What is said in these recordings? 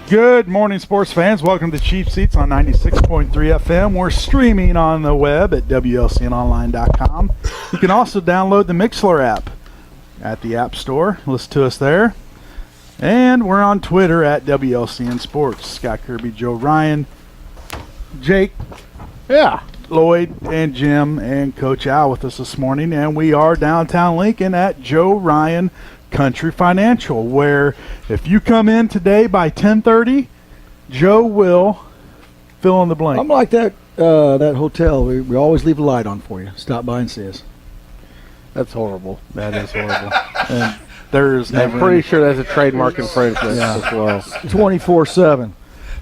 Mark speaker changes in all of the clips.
Speaker 1: Good morning, sports fans. Welcome to Chief Seats on 96.3 FM. We're streaming on the web at WLCNonline.com. You can also download the Mixlr app at the App Store. Listen to us there. And we're on Twitter at WLCN Sports. Scott Kirby, Joe Ryan, Jake, Lloyd, and Jim, and Coach Al with us this morning. And we are downtown Lincoln at Joe Ryan Country Financial, where if you come in today by 10:30, Joe will fill in the blank.
Speaker 2: I'm like that that hotel. We always leave a light on for you. Stop by and see us.
Speaker 3: That's horrible.
Speaker 1: That is horrible. And there's never
Speaker 3: I'm pretty sure that's a trademark infringement as well.
Speaker 2: 24/7.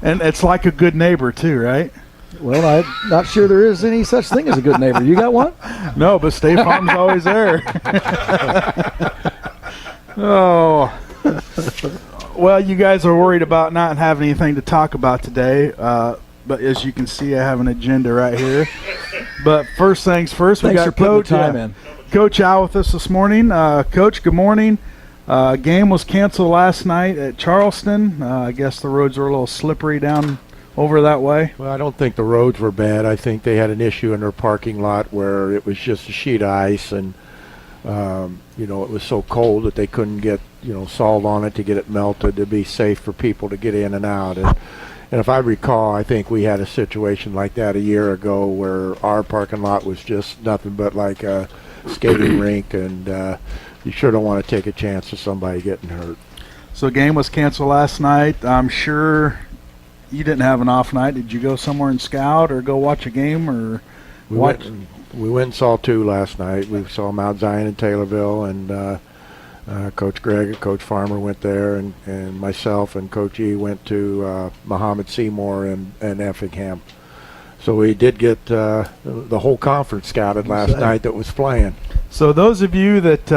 Speaker 1: And it's like a good neighbor too, right?
Speaker 2: Well, I'm not sure there is any such thing as a good neighbor. You got one?
Speaker 1: No, but State Farm's always there. Oh. Well, you guys are worried about not having anything to talk about today, but as you can see, I have an agenda right here. But first things first, we got Coach Coach Al with us this morning. Coach, good morning. Game was canceled last night at Charleston. I guess the roads were a little slippery down over that way.
Speaker 4: Well, I don't think the roads were bad. I think they had an issue in their parking lot where it was just a sheet of ice, and it was so cold that they couldn't get salt on it to get it melted to be safe for people to get in and out. And if I recall, I think we had a situation like that a year ago where our parking lot was just nothing but like a skating rink, and you sure don't want to take a chance of somebody getting hurt.
Speaker 1: So game was canceled last night. I'm sure you didn't have an off night. Did you go somewhere and scout or go watch a game or watch?
Speaker 4: We went and saw two last night. We saw Mount Zion and Taylorville, and Coach Greg and Coach Farmer went there, and myself and Coach E went to Muhammad Seymour and Effingham. So we did get the whole conference scouted last night that was playing.
Speaker 1: So those of you that,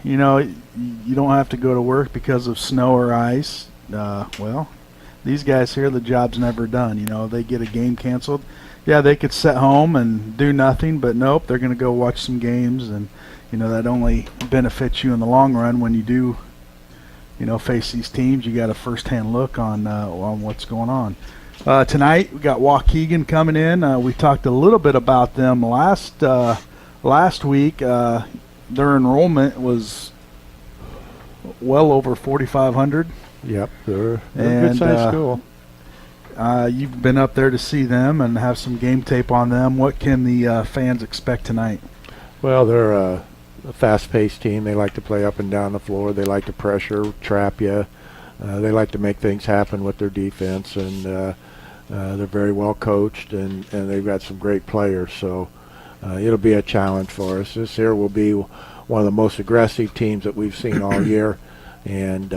Speaker 1: you don't have to go to work because of snow or ice, well, these guys here, the job's never done. They get a game canceled. Yeah, they could sit home and do nothing, but nope, they're going to go watch some games, and that only benefits you in the long run when you do, face these teams. You got a first-hand look on what's going on. Tonight we got Waukegan coming in. We talked a little bit about them last week. Their enrollment was well over 4,500.
Speaker 4: Yep, they're a good-sized school.
Speaker 1: You've been up there to see them and have some game tape on them. What can the fans expect tonight?
Speaker 4: Well, they're a fast-paced team. They like to play up and down the floor. They like to pressure, trap you. They like to make things happen with their defense, and they're very well coached, and they've got some great players. So it'll be a challenge for us. This here will be one of the most aggressive teams that we've seen all year, and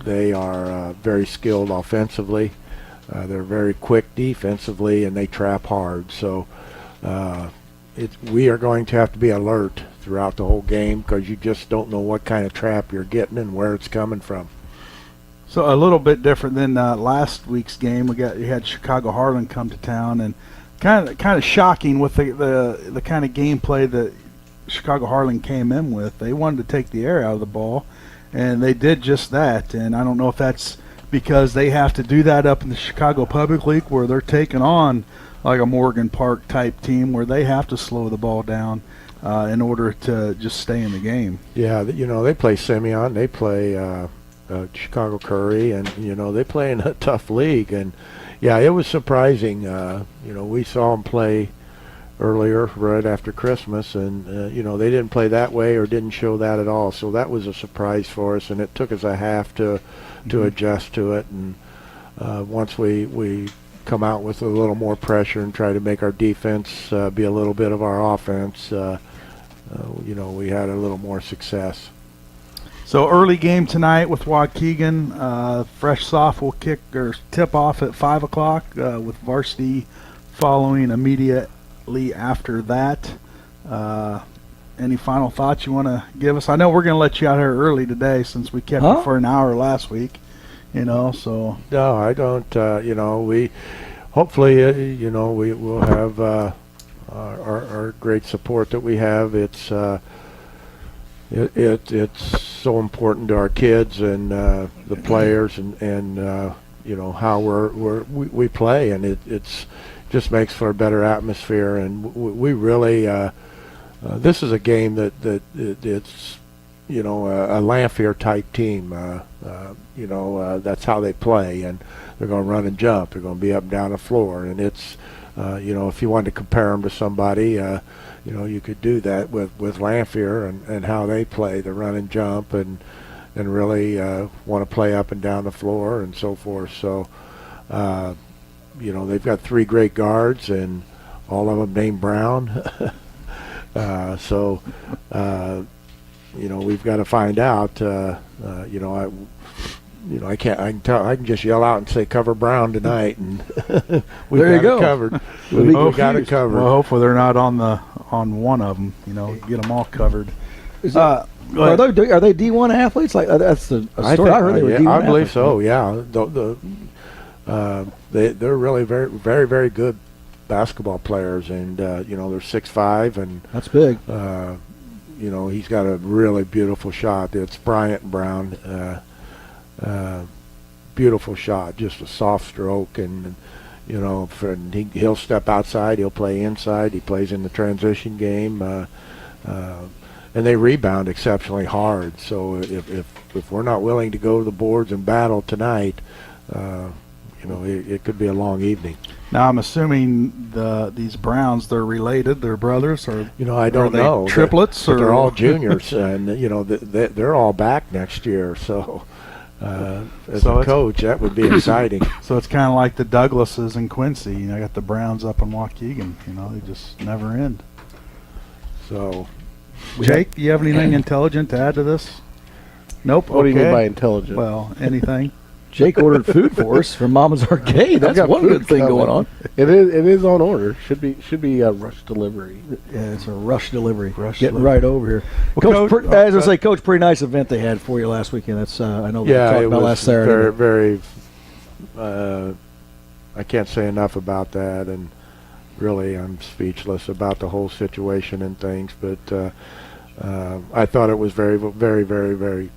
Speaker 4: they are very skilled offensively. They're very quick defensively, and they trap hard. So we are going to have to be alert throughout the whole game because you just don't know what kind of trap you're getting and where it's coming from.
Speaker 1: So a little bit different than last week's game. You had Chicago Harlan come to town, and kind of shocking with the kind of gameplay that Chicago Harlan came in with. They wanted to take the air out of the ball, and they did just that. And I don't know if that's because they have to do that up in the Chicago Public League where they're taking on like a Morgan Park type team where they have to slow the ball down in order to just stay in the game.
Speaker 4: Yeah, they play Simeon, they play Chicago Curry, and they play in a tough league. And yeah, it was surprising. We saw them play earlier right after Christmas, and they didn't play that way or didn't show that at all. So that was a surprise for us, and it took us a half to adjust to it. And once we come out with a little more pressure and try to make our defense be a little bit of our offense, we had a little more success.
Speaker 1: So early game tonight with Waukegan. Fresh softball kick or tip off at 5 o'clock with varsity following immediately after that. Any final thoughts you want to give us? I know we're going to let you out here early today since we kept you for an hour last week. So. No,
Speaker 4: I don't. We hopefully, we will have our great support that we have. It's it's so important to our kids and the players and how we play, and it's just makes for a better atmosphere. And we really this is a game that it's a Lanphier type team. That's how they play, and they're going to run and jump. They're going to be up and down the floor, and it's if you wanted to compare them to somebody, you could do that with Lanphier and how they play, the run and jump, and really want to play up and down the floor and so forth. So they've got 3 great guards, and all of them named Brown. We've got to find out. I can just yell out and say cover Brown tonight, and we
Speaker 2: There you
Speaker 4: got
Speaker 2: go.
Speaker 4: it covered. We got it covered.
Speaker 1: Well, hopefully they're not on one of them. Get them all covered.
Speaker 2: Are they D1 athletes? Like that's a story I heard they were D1
Speaker 4: I believe
Speaker 2: athletes.
Speaker 4: so. Yeah, they're really very, very, very good basketball players, and they're 6'5", and
Speaker 2: That's big.
Speaker 4: he's got a really beautiful shot. It's Bryant Brown. Beautiful shot, just a soft stroke, and he'll step outside, he'll play inside, he plays in the transition game, and they rebound exceptionally hard. So if we're not willing to go to the boards and battle tonight, it could be a long evening.
Speaker 1: Now I'm assuming these Browns, they're related, they're brothers, or
Speaker 4: I don't know.
Speaker 1: Triplets,
Speaker 4: they're
Speaker 1: or
Speaker 4: all juniors, and they're all back next year. So as
Speaker 1: So
Speaker 4: a
Speaker 1: it's-
Speaker 4: coach, that would be exciting.
Speaker 1: So it's kind of like the Douglases in Quincy. I got the Browns up in Waukegan. They just never end.
Speaker 4: So
Speaker 1: Jake, do you have anything intelligent to add to this? Nope.
Speaker 3: What do you mean
Speaker 1: Okay.
Speaker 3: by intelligent?
Speaker 1: Well, anything.
Speaker 2: Jake ordered food for us from Mama's Arcade. That's
Speaker 3: got
Speaker 2: one
Speaker 3: food
Speaker 2: good thing
Speaker 3: coming.
Speaker 2: going on.
Speaker 3: It is on order. Should be a rush delivery.
Speaker 2: Yeah, it's a rush delivery.
Speaker 1: Rush
Speaker 2: Getting
Speaker 1: delivery.
Speaker 2: right over here.
Speaker 1: Well,
Speaker 2: Coach,
Speaker 1: Coach-
Speaker 2: as I say, Coach, pretty nice event they had for you last weekend. That's I know we talked
Speaker 4: it
Speaker 2: about
Speaker 4: was
Speaker 2: last Saturday.
Speaker 4: very, very. I can't say enough about that, and really, I'm speechless about the whole situation and things. But I thought it was very, very, very, very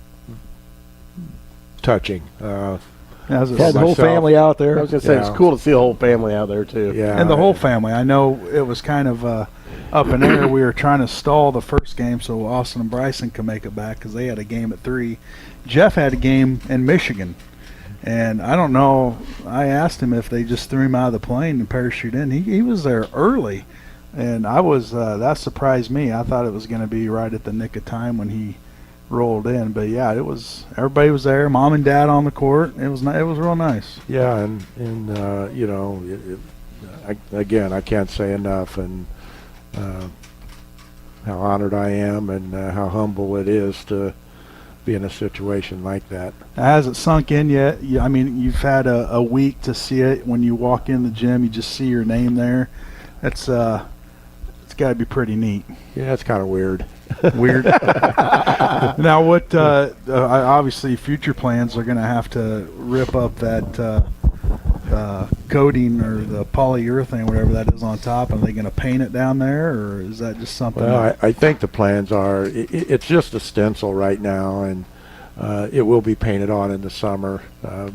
Speaker 4: touching.
Speaker 1: As
Speaker 2: Had the whole
Speaker 4: myself.
Speaker 2: family out
Speaker 3: I
Speaker 2: there.
Speaker 3: was gonna say
Speaker 4: Yeah.
Speaker 3: it's cool to see the whole family out there too.
Speaker 4: Yeah,
Speaker 1: and the whole family. I know it was kind of up in air. We were trying to stall the first game so Austin and Bryson could make it back because they had a game at 3. Jeff had a game in Michigan, and I don't know. I asked him if they just threw him out of the plane and parachute in. He was there early, and I was that surprised me. I thought it was going to be right at the nick of time when he rolled in. But yeah, it was. Everybody was there. Mom and Dad on the court. It was real nice.
Speaker 4: Yeah, and I can't say enough, and how honored I am, and how humble it is to be in a situation like that.
Speaker 1: Has it sunk in yet? I mean, you've had a week to see it. When you walk in the gym, you just see your name there. It's got to be pretty neat.
Speaker 4: Yeah, it's kind of weird.
Speaker 1: Weird. Now, what? Obviously, future plans are going to have to rip up that coating or the polyurethane, whatever that is on top. Are they going to paint it down there, or is that just something?
Speaker 4: Well, I think the plans are. It's just a stencil right now, and it will be painted on in the summer.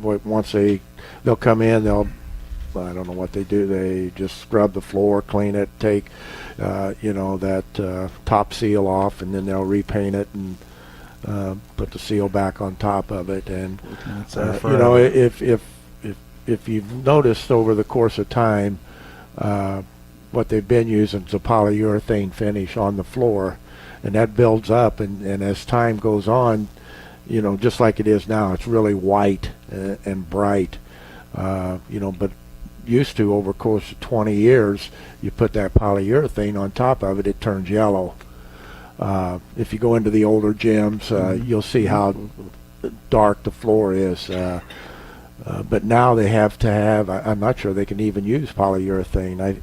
Speaker 4: Once they'll come in, I don't know what they do. They just scrub the floor, clean it, take that top seal off, and then they'll repaint it and put the seal back on top of it. And
Speaker 1: It's there forever.
Speaker 4: if you've noticed over the course of time, what they've been using is a polyurethane finish on the floor, and that builds up, and as time goes on, just like it is now, it's really white and bright, but used to, over the course of 20 years, you put that polyurethane on top of it, it turns yellow. If you go into the older gyms, you'll see how dark the floor is. But now they have to have, I'm not sure they can even use polyurethane.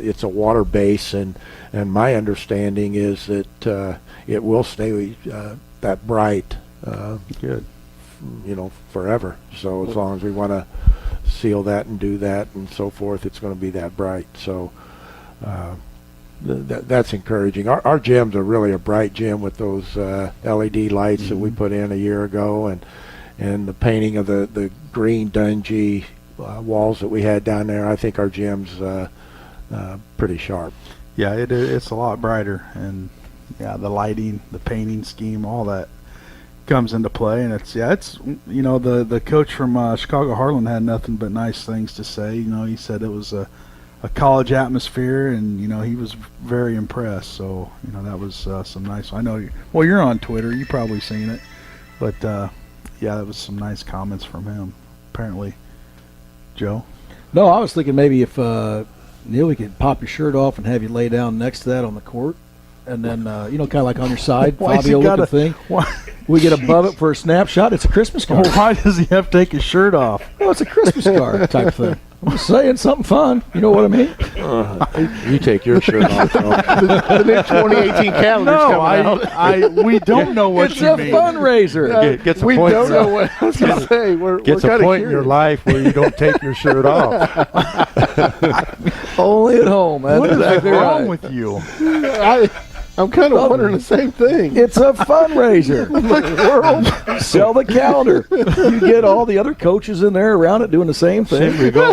Speaker 4: It's a water base, and my understanding is that it will stay that bright
Speaker 1: Good.
Speaker 4: forever. So as long as we want to seal that and do that and so forth, it's going to be that bright. So that's encouraging. Our gyms are really a bright gym with those LED lights that we put in a year ago, and the painting of the green dungy walls that we had down there, I think our gym's pretty sharp.
Speaker 1: Yeah, it's a lot brighter, and yeah, the lighting, the painting scheme, all that comes into play, and it's the coach from Chicago Harlan had nothing but nice things to say. He said it was a college atmosphere, and he was very impressed. So that was some nice. I know you're on Twitter, you probably seen it, but yeah, that was some nice comments from him. Apparently, Joe.
Speaker 2: No, I was thinking maybe if Neil, we could pop your shirt off and have you lay down next to that on the court, and then kind of like on your side, Fabio looking thing.
Speaker 1: Why?
Speaker 2: We get above it for a snapshot. It's a Christmas card.
Speaker 1: Why does he have to take his shirt off?
Speaker 2: Well, it's a Christmas card type thing. I'm just saying something fun. You know what I mean?
Speaker 4: You take your shirt off.
Speaker 3: The new 2018 calendar's coming out.
Speaker 1: We don't know what
Speaker 2: It's
Speaker 1: you
Speaker 2: a
Speaker 1: mean.
Speaker 2: fundraiser.
Speaker 4: Gets a
Speaker 3: We
Speaker 4: point.
Speaker 3: don't know what I was going to say.
Speaker 4: Gets
Speaker 3: we're
Speaker 4: a
Speaker 3: kinda
Speaker 4: point in your
Speaker 3: curious.
Speaker 4: life where you don't take your shirt off.
Speaker 2: Only at home. That's
Speaker 1: What is
Speaker 2: exactly
Speaker 1: wrong
Speaker 2: right.
Speaker 1: with you?
Speaker 3: I'm kind of wondering the same thing.
Speaker 2: It's a fundraiser. Sell the calendar. You get all the other coaches in there around it doing the same thing.
Speaker 4: we go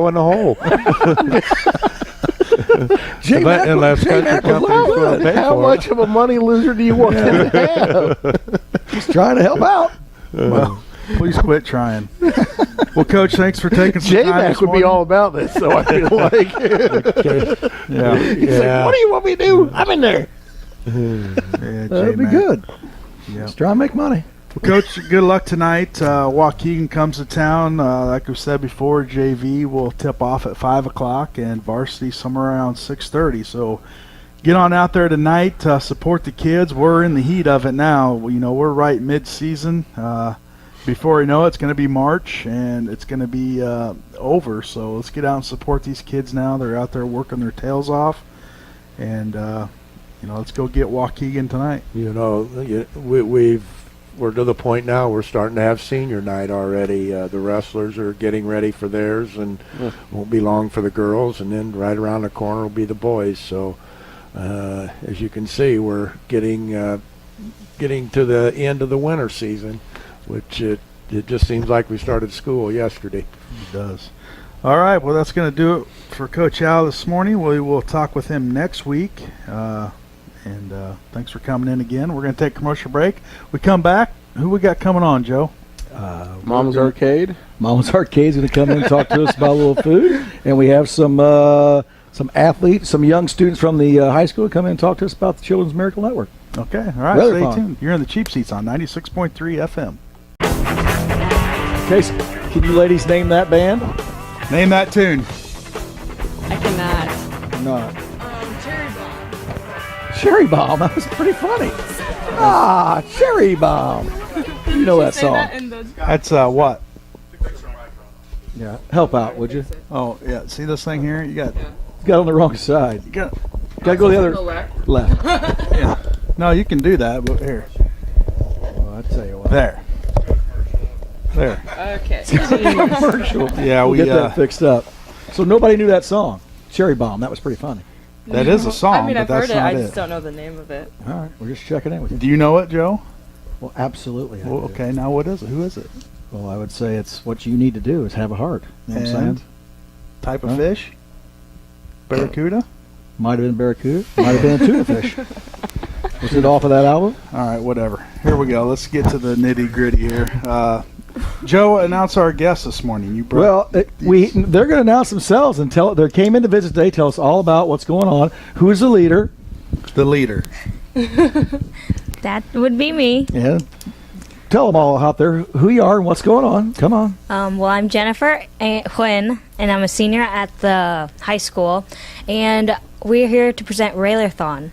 Speaker 4: in the hole.
Speaker 2: J-Mac
Speaker 4: Unless country
Speaker 2: was
Speaker 4: companies
Speaker 2: loving
Speaker 4: will
Speaker 2: it.
Speaker 4: pay
Speaker 3: How
Speaker 4: for
Speaker 3: much of a money loser do you want them to have?
Speaker 2: Just trying to help out.
Speaker 1: Well, please quit trying. Well, Coach, thanks for taking some time
Speaker 3: J-Mac
Speaker 1: this
Speaker 3: would be
Speaker 1: morning.
Speaker 3: all about this, so I feel like.
Speaker 1: Yeah,
Speaker 3: He's like, what do you want me to do? I'm in there.
Speaker 1: yeah,
Speaker 2: That'd be
Speaker 1: J-Mac.
Speaker 2: good.
Speaker 1: Yeah.
Speaker 2: Just try and make money.
Speaker 1: Well, Coach, good luck tonight. Waukegan comes to town. Like we said before, JV will tip off at 5 o'clock, and varsity somewhere around 6:30. So get on out there tonight. Support the kids. We're in the heat of it now. We're right mid-season. Before you know it, it's going to be March, and it's going to be over. So let's get out and support these kids now. They're out there working their tails off, and let's go get Waukegan tonight.
Speaker 4: We're to the point now we're starting to have senior night already. The wrestlers are getting ready for theirs, and won't be long for the girls, and then right around the corner will be the boys. So as you can see, we're getting to the end of the winter season, which it just seems like we started school yesterday.
Speaker 1: It does. All right, well, that's going to do it for Coach Al this morning. We will talk with him next week. And thanks for coming in again. We're going to take a commercial break. We come back. Who we got coming on, Joe?
Speaker 3: Mom's Arcade.
Speaker 2: Mama's Arcade's going to come in and talk to us about a little food. And we have some athletes, some young students from the high school come in and talk to us about the Children's Miracle Network.
Speaker 1: Okay, all right,
Speaker 2: RailerThon.
Speaker 1: stay tuned. You're in the Cheap Seats on 96.3 FM.
Speaker 2: Okay, so can you ladies name that band?
Speaker 1: Name that tune.
Speaker 5: I cannot.
Speaker 2: Not.
Speaker 5: Cherry Bomb.
Speaker 2: Cherry Bomb. That was pretty funny. Cherry Bomb. You know that
Speaker 5: Say
Speaker 2: song.
Speaker 5: that in the
Speaker 1: That's what?
Speaker 2: Yeah. Help out, would you?
Speaker 1: Oh, yeah. See this thing here? You got
Speaker 2: On the wrong side.
Speaker 1: got.
Speaker 2: Gotta go the other
Speaker 5: left.
Speaker 2: left.
Speaker 1: Yeah. No, you can do that, but here.
Speaker 2: Well, I tell you what.
Speaker 1: There. There.
Speaker 5: Okay.
Speaker 2: Commercial.
Speaker 1: Yeah,
Speaker 2: We'll
Speaker 1: we
Speaker 2: get that fixed up. So nobody knew that song. Cherry Bomb. That was pretty funny.
Speaker 1: that is a song,
Speaker 5: I mean,
Speaker 1: but
Speaker 5: I've heard
Speaker 1: that's
Speaker 5: it.
Speaker 1: not
Speaker 5: I
Speaker 1: it.
Speaker 5: just don't know the name of it.
Speaker 2: All right. We're just checking in with you.
Speaker 1: Do you know it, Joe?
Speaker 2: Well, absolutely. I
Speaker 1: Well,
Speaker 2: do.
Speaker 1: okay, now what is it? Who is it?
Speaker 2: Well, I would say it's what you need to do is have a heart. You know what I'm
Speaker 1: And
Speaker 2: saying?
Speaker 1: type of
Speaker 2: Huh?
Speaker 1: fish? Barracuda?
Speaker 2: Might have been barracuda. Might have been a tuna fish. Was it off of that album?
Speaker 1: All right, whatever. Here we go. Let's get to the nitty gritty here. Joe, announce our guest this morning. You brought
Speaker 2: Well, they're going to announce themselves and tell. They came in to visit today. Tell us all about what's going on. Who's the leader?
Speaker 1: the leader.
Speaker 6: That would be me.
Speaker 2: Yeah. Tell them all out there who you are and what's going on. Come on.
Speaker 6: Well, I'm Jennifer Huynh, and I'm a senior at the high school, and we're here to present RailerThon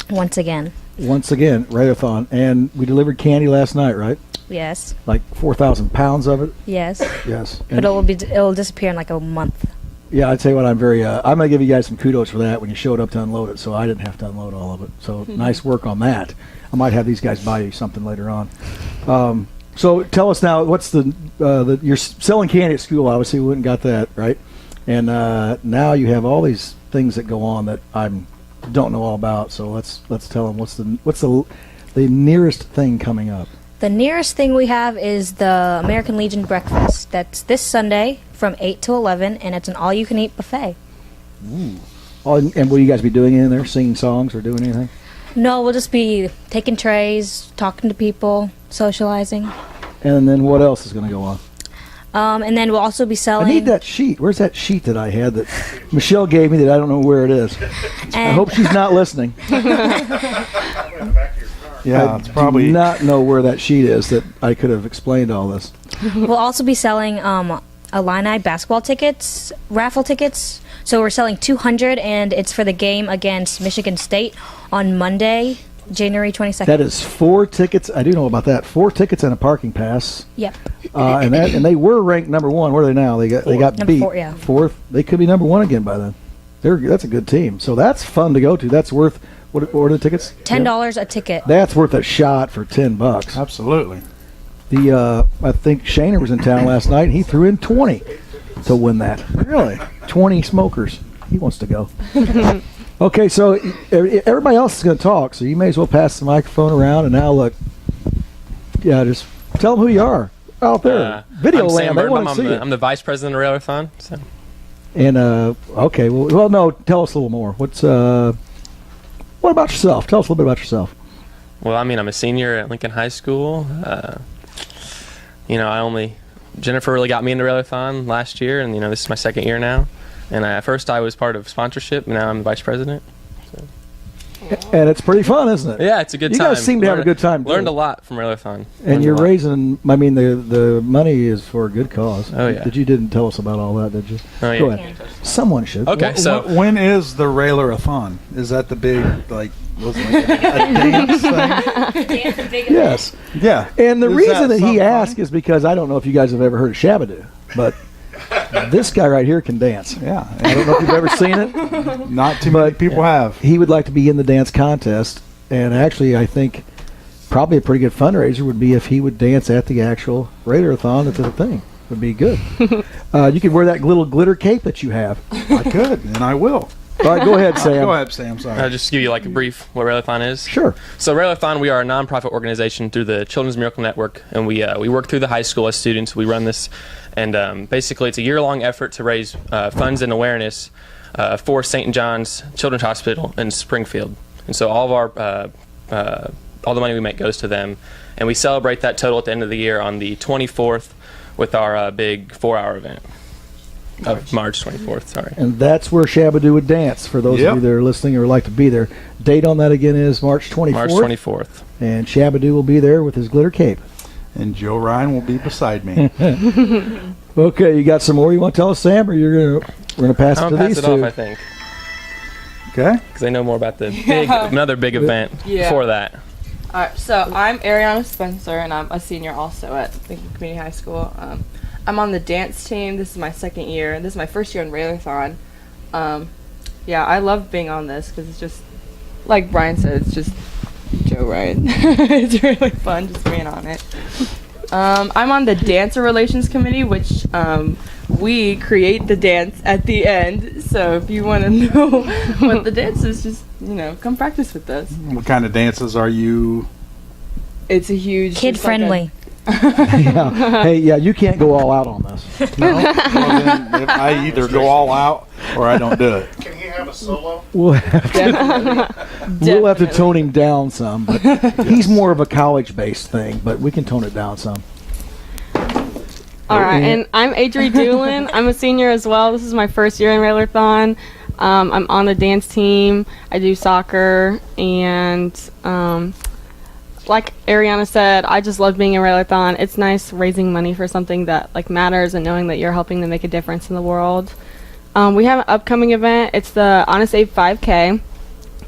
Speaker 6: once again.
Speaker 2: Once again, RailerThon, and we delivered candy last night, right?
Speaker 6: Yes,
Speaker 2: Like 4,000 pounds of it.
Speaker 6: yes,
Speaker 2: Yes.
Speaker 6: but it'll disappear in like a month.
Speaker 2: Yeah, I'd say what I'm very. I'm going to give you guys some kudos for that when you showed up to unload it, so I didn't have to unload all of it. So nice work on that. I might have these guys buy you something later on. So tell us now, what's you're selling candy at school? Obviously, we wouldn't got that right, and now you have all these things that go on that I don't know all about. So let's tell them what's the nearest thing coming up.
Speaker 6: The nearest thing we have is the American Legion breakfast. That's this Sunday from 8 to 11, and it's an all-you-can-eat buffet.
Speaker 2: Oh, and will you guys be doing anything there, singing songs or doing anything?
Speaker 6: No, we'll just be taking trays, talking to people, socializing.
Speaker 2: And then what else is going to go on?
Speaker 6: And then we'll also be selling...
Speaker 2: I need that sheet. Where's that sheet that I had that Michelle gave me that I don't know where it is? I hope she's not listening.
Speaker 1: Yeah, it's probably
Speaker 2: do not know where that sheet is that I could have explained all this.
Speaker 6: We'll also be selling Illini basketball tickets, raffle tickets. So we're selling 200, and it's for the game against Michigan State on Monday, January 22nd.
Speaker 2: That is 4 tickets. I do know about that. 4 tickets and a parking pass.
Speaker 6: Yep.
Speaker 2: And they were ranked number 1. Where are they now? They got
Speaker 6: Number
Speaker 2: beat.
Speaker 6: 4, yeah.
Speaker 2: 4th. They could be number 1 again by then. That's a good team. So that's fun to go to. That's worth what are the tickets?
Speaker 6: $10 a ticket.
Speaker 2: That's worth a shot for $10.
Speaker 1: absolutely.
Speaker 2: I think Shaner was in town last night, and he threw in 20 to win that.
Speaker 1: Really?
Speaker 2: 20 smokers. He wants to go. Okay, so everybody else is going to talk, so you may as well pass the microphone around. And now, look, just tell them who you are out there. Video
Speaker 7: I'm
Speaker 2: land,
Speaker 7: Sam
Speaker 2: they
Speaker 7: Birnbaum.
Speaker 2: want to see you.
Speaker 7: I'm the vice president of RailerThon. So.
Speaker 2: And okay, well, no, tell us a little more. What about yourself? Tell us a little bit about yourself.
Speaker 7: Well, I mean, I'm a senior at Lincoln High School. Jennifer really got me into RailerThon last year, and this is my second year now. And at first I was part of sponsorship, and now I'm the vice president.
Speaker 2: And it's pretty fun, isn't it?
Speaker 7: Yeah, it's a good time.
Speaker 2: You guys seem to have a good time.
Speaker 7: Learned a lot from RailerThon.
Speaker 2: And you're raising, I mean, the money is for a good cause.
Speaker 7: Oh, yeah.
Speaker 2: You didn't tell us about all that, did you?
Speaker 7: Oh, yeah.
Speaker 2: Go ahead. Someone should.
Speaker 7: Okay, so
Speaker 1: When is the RailerThon? Is that the big, was it like a dance thing?
Speaker 2: Yes.
Speaker 1: Yeah.
Speaker 2: And the
Speaker 1: Is
Speaker 2: reason that he
Speaker 1: something
Speaker 2: asked
Speaker 1: funny?
Speaker 2: is because I don't know if you guys have ever heard of Shabadoo, but this guy right here can dance.
Speaker 1: Yeah.
Speaker 2: I don't know if you've ever seen it.
Speaker 1: Not too many people have.
Speaker 2: He would like to be in the dance contest, and actually I think probably a pretty good fundraiser would be if he would dance at the actual RailerThon at the thing. Would be good. You could wear that little glitter cape that you have.
Speaker 1: I could, and I will.
Speaker 2: All right, go ahead, Sam.
Speaker 1: Go ahead, Sam. Sorry.
Speaker 7: I'll just give you like a brief what RailerThon is.
Speaker 2: Sure.
Speaker 7: So RailerThon, we are a nonprofit organization through the Children's Miracle Network, and we work through the high school as students. We run this, and basically it's a year-long effort to raise funds and awareness for St. John's Children's Hospital in Springfield. And so all of our all the money we make goes to them, and we celebrate that total at the end of the year on the 24th with our big 4-hour event. Of March 24th, sorry.
Speaker 2: And that's where Shabadoo would dance, for those of you that are listening or would like to be there. Date on that again is March 24th.
Speaker 7: March 24th.
Speaker 2: And Shabadoo will be there with his glitter cape.
Speaker 1: And Joe Ryan will be beside me.
Speaker 2: Okay, you got some more you want to tell us, Sam, or we're gonna pass it
Speaker 7: I'll
Speaker 2: to
Speaker 7: pass
Speaker 2: these
Speaker 7: it
Speaker 2: two?
Speaker 7: off, I think,
Speaker 1: Okay.
Speaker 7: because they know more about the another big event before that.
Speaker 5: All right, so I'm Ariana Spencer, and I'm a senior also at Lincoln Community High School. I'm on the dance team. This is my second year. This is my first year in RailerThon. Yeah, I love being on this because it's just, like Brian said, it's just Joe Ryan. It's really fun just being on it. I'm on the Dancer Relations Committee, which we create the dance at the end. So if you want to know what the dance is, just, come practice with us.
Speaker 1: What kind of dances are you?
Speaker 5: It's a huge...
Speaker 6: Kid-friendly.
Speaker 2: Yeah. Hey, you can't go all out on this.
Speaker 1: No. Well, then, if I either go all out or I don't do it.
Speaker 8: Can he have a solo?
Speaker 2: We'll have to tone him down some, but he's more of a college-based thing, but we can tone it down some.
Speaker 9: All right, and I'm Adriana Doolin. I'm a senior as well. This is my first year in RailerThon. I'm on the dance team. I do soccer, and like Ariana said, I just love being in RailerThon. It's nice raising money for something that matters and knowing that you're helping to make a difference in the world. We have an upcoming event. It's the Honest Abe 5K.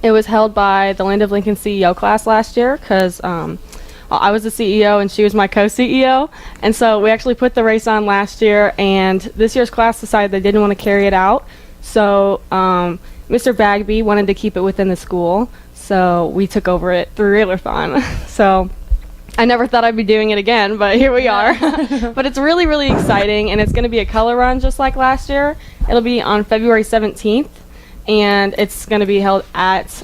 Speaker 9: It was held by the Land of Lincoln CEO class last year because I was the CEO and she was my co-CEO. And so we actually put the race on last year, and this year's class decided they didn't want to carry it out. So Mr. Bagby wanted to keep it within the school. So we took over it through RailerThon. So I never thought I'd be doing it again, but here we are. But it's really, really exciting, and it's going to be a color run just like last year. It'll be on February 17th, and it's going to be held at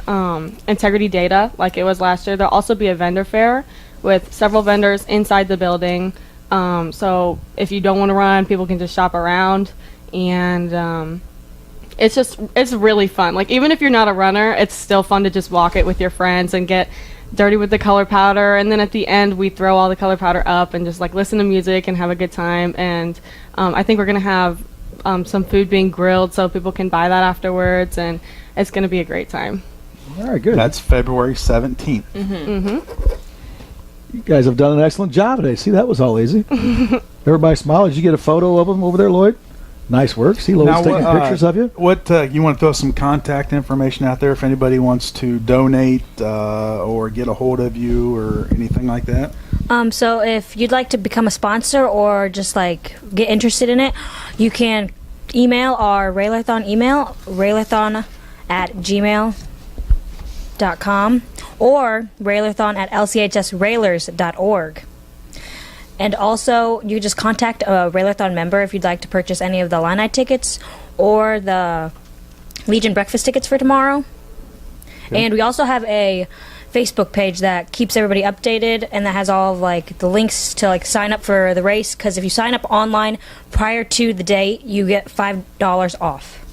Speaker 9: Integrity Data like it was last year. There'll also be a vendor fair with several vendors inside the building. So if you don't want to run, people can just shop around, and it's really fun. Like, even if you're not a runner, it's still fun to just walk it with your friends and get dirty with the color powder, and then at the end we throw all the color powder up and just like listen to music and have a good time. And I think we're gonna have some food being grilled so people can buy that afterwards, and it's gonna be a great time.
Speaker 2: All right, good.
Speaker 1: That's February 17th.
Speaker 2: You guys have done an excellent job today. See, that was all easy. Everybody smiled. Did you get a photo of them over there, Lloyd? Nice work. See, Lloyd's taking pictures of you.
Speaker 1: What you want to throw some contact information out there if anybody wants to donate or get a hold of you or anything like that?
Speaker 6: So if you'd like to become a sponsor or just like get interested in it, you can email our RailerThon email, railerthon@gmail.com, or RailerThon@lchsrailers.org. And also, you just contact a RailerThon member if you'd like to purchase any of the Illini tickets or the Legion breakfast tickets for tomorrow. Okay. And we also have a Facebook page that keeps everybody updated and that has all of, like, the links to like sign up for the race. Because if you sign up online prior to the date, you get $5 off.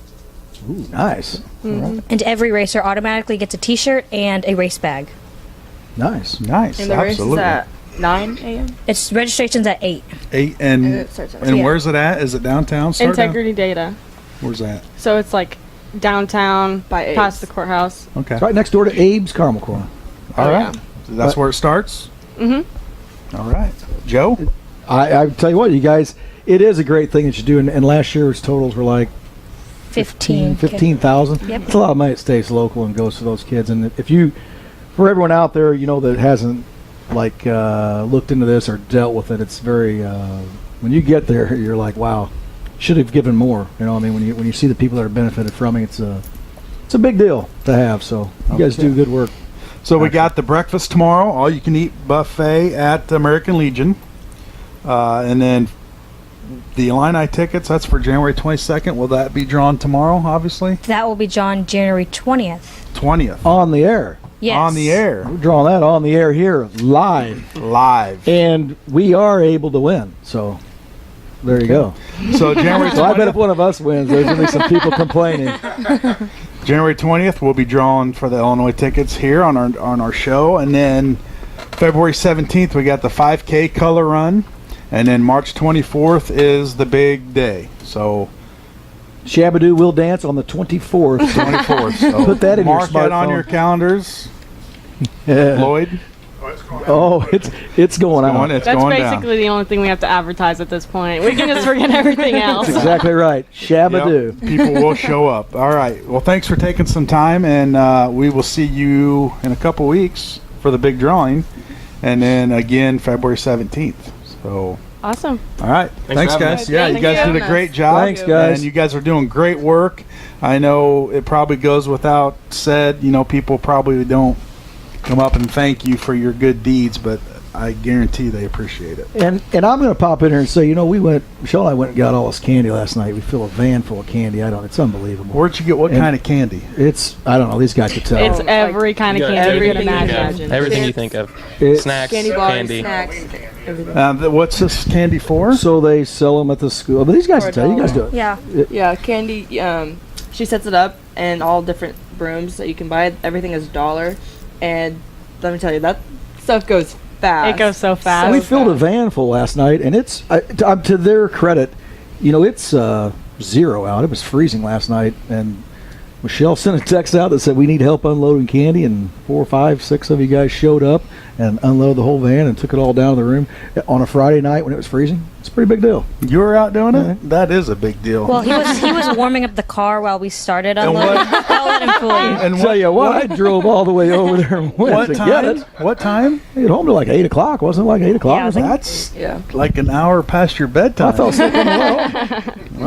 Speaker 2: Ooh, nice.
Speaker 6: Right. And every racer automatically gets a T-shirt and a race bag.
Speaker 2: Nice.
Speaker 1: Nice.
Speaker 5: And the race is at 9 a.m.?
Speaker 6: It's registration's at 8.
Speaker 1: 8 and
Speaker 5: it starts at
Speaker 1: where's it at? Is it downtown?
Speaker 9: Integrity Data.
Speaker 1: Where's that?
Speaker 9: So it's like downtown
Speaker 5: by
Speaker 9: past
Speaker 5: Abe's.
Speaker 9: the courthouse.
Speaker 1: Okay.
Speaker 2: It's right next door to Abe's Caramel Corn.
Speaker 1: All right.
Speaker 9: Yeah.
Speaker 1: So that's where it starts?
Speaker 9: Mm-hmm.
Speaker 1: All right. Joe?
Speaker 2: I tell you what, you guys, it is a great thing that you do. And last year's totals were like 15,000.
Speaker 6: Yep.
Speaker 2: It's a lot of money that stays local and goes to those kids. And if you, for everyone out there, you know, that hasn't like looked into this or dealt with it, it's very when you get there, you're like, wow, should have given more. You know, I mean, when you see the people that are benefited from it, it's a big deal to have. So you guys do good work.
Speaker 1: So we got the breakfast tomorrow, all you can eat buffet at American Legion, and then the Illini tickets. That's for January 22nd. Will that be drawn tomorrow? Obviously.
Speaker 6: That will be drawn January 20th.
Speaker 1: 20th.
Speaker 2: On the air.
Speaker 6: Yes.
Speaker 1: On the air.
Speaker 2: We're drawing that on the air here, live.
Speaker 1: Live.
Speaker 2: And we are able to win. So there you go.
Speaker 1: So January 20th.
Speaker 2: So I bet if one of us wins, there's going to be some people complaining.
Speaker 1: January 20th, we'll be drawing for the Illinois tickets here on our show. And then February 17th, we got the 5K color run. And then March 24th is the big day. So
Speaker 2: Shabadoo will dance on the 24th.
Speaker 1: 24th. So
Speaker 2: put that in your
Speaker 1: mark that on
Speaker 2: smartphone.
Speaker 1: your calendars.
Speaker 2: Yeah.
Speaker 1: Lloyd?
Speaker 2: Oh, it's going on.
Speaker 1: It's
Speaker 9: That's
Speaker 1: going
Speaker 9: basically
Speaker 1: down.
Speaker 9: the only thing we have to advertise at this point. We can just forget everything else.
Speaker 2: That's exactly right. Shabadoo.
Speaker 1: Yep, people will show up. All right. Well, thanks for taking some time, and we will see you in a couple weeks for the big drawing, and then again February 17th. So.
Speaker 9: Awesome.
Speaker 1: All right. Thanks
Speaker 7: for having
Speaker 1: guys.
Speaker 7: us.
Speaker 1: Yeah,
Speaker 5: Thank
Speaker 1: you guys
Speaker 5: you.
Speaker 1: did a great job.
Speaker 2: Thanks, guys.
Speaker 1: And you guys are doing great work. I know it probably goes without said. You know, people probably don't come up and thank you for your good deeds, but I guarantee they appreciate it.
Speaker 2: And I'm going to pop in here and say, you know, Michelle and I went and got all this candy last night. We filled a van full of candy. It's unbelievable.
Speaker 1: Where'd you get what kind of candy?
Speaker 2: I don't know. These guys could tell.
Speaker 9: It's every kind of
Speaker 7: You got
Speaker 9: candy you can
Speaker 5: everything you can
Speaker 9: imagine.
Speaker 5: imagine.
Speaker 7: Everything you think of.
Speaker 2: It's-
Speaker 7: Snacks,
Speaker 5: Candy bars,
Speaker 7: candy.
Speaker 5: snacks, everything.
Speaker 1: What's this candy for?
Speaker 2: So they sell them at the school. But these guys
Speaker 5: For
Speaker 2: can tell. You guys do
Speaker 5: $1.
Speaker 2: it.
Speaker 6: Yeah.
Speaker 5: Yeah, candy. She sets it up and all different brooms that you can buy. Everything is $1, and let me tell you, that stuff goes fast.
Speaker 9: It goes so fast.
Speaker 2: We filled a van full last night, and it's to their credit, you know, it's 0 out. It was freezing last night, and Michelle sent a text out that said we need help unloading candy, and 4, 5, 6 of you guys showed up and unloaded the whole van and took it all down to the room on a Friday night when it was freezing. It's a pretty big deal.
Speaker 1: You were out doing
Speaker 2: Yeah.
Speaker 1: it? That is a big deal.
Speaker 6: Well, he was warming up the car while we started
Speaker 1: And
Speaker 6: unloading.
Speaker 1: what-
Speaker 6: Don't let him fool you.
Speaker 1: and
Speaker 2: Tell you what, I drove all the way over there and went
Speaker 1: what
Speaker 2: to
Speaker 1: time?
Speaker 2: get it.
Speaker 1: What time?
Speaker 2: I get home to like 8 o'clock. Wasn't it like 8 o'clock?
Speaker 6: Yeah,
Speaker 2: or something?
Speaker 1: That's
Speaker 5: Yeah.
Speaker 1: like an hour past your bedtime.
Speaker 2: I fell asleep on the road.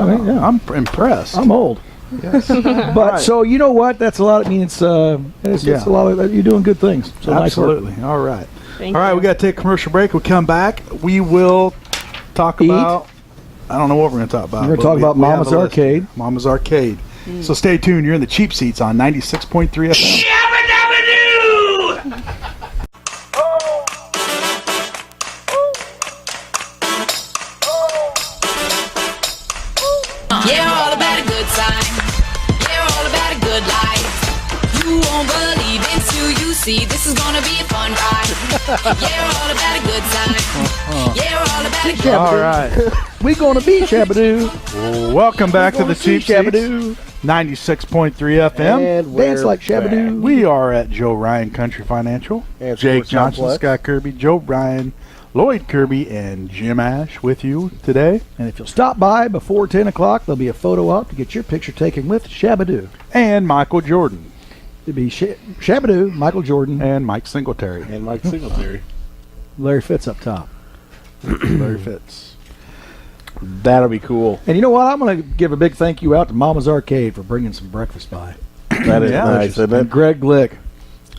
Speaker 2: I mean, yeah,
Speaker 1: I'm impressed.
Speaker 2: I'm old.
Speaker 1: Yes.
Speaker 2: But
Speaker 1: Right.
Speaker 2: so you know what? That's a lot. I mean, it's a lot of you're doing good things. So nice work.
Speaker 1: Absolutely. All right.
Speaker 9: Thank
Speaker 1: All right,
Speaker 9: you.
Speaker 1: we got to take a commercial break. We come back. We will talk
Speaker 2: Eat.
Speaker 1: about. I don't know what we're going to talk about.
Speaker 2: We're gonna
Speaker 1: but
Speaker 2: talk about
Speaker 1: we have
Speaker 2: Mama's
Speaker 1: a list.
Speaker 2: Arcade.
Speaker 1: Mama's Arcade. So stay tuned. You're in the Cheap Seats on 96.3 FM.
Speaker 8: You won't believe until you see. This is gonna be a fun ride. Yeah, we're all about a good time. Yeah, we're all about a good
Speaker 1: All right.
Speaker 2: We gonna be Shabadoo.
Speaker 1: Welcome back to the Cheap Seats,
Speaker 2: Shabadoo.
Speaker 1: 96.3 FM.
Speaker 3: And
Speaker 2: Dance
Speaker 3: we're
Speaker 2: like Shabadoo.
Speaker 1: We are at Joe Ryan Country Financial.
Speaker 3: And
Speaker 1: Jake
Speaker 3: Sports
Speaker 1: Johnston,
Speaker 3: Complex.
Speaker 1: Scott Kirby, Joe Ryan, Lloyd Kirby, and Jim Ash with you today.
Speaker 2: And if you'll stop by before 10 o'clock, there'll be a photo op to get your picture taken with Shabadoo.
Speaker 1: And Michael Jordan.
Speaker 2: It'd be Shabadoo, Michael Jordan,
Speaker 1: And Mike Singletary.
Speaker 3: And Mike Singletary.
Speaker 2: Larry Fitz up top.
Speaker 1: Larry Fitz.
Speaker 3: That'll be cool.
Speaker 2: And you know what? I'm going to give a big thank you out to Mama's Arcade for bringing some breakfast by.
Speaker 3: That is
Speaker 1: Yeah.
Speaker 3: nice, isn't
Speaker 2: And
Speaker 3: it?
Speaker 2: Greg Glick,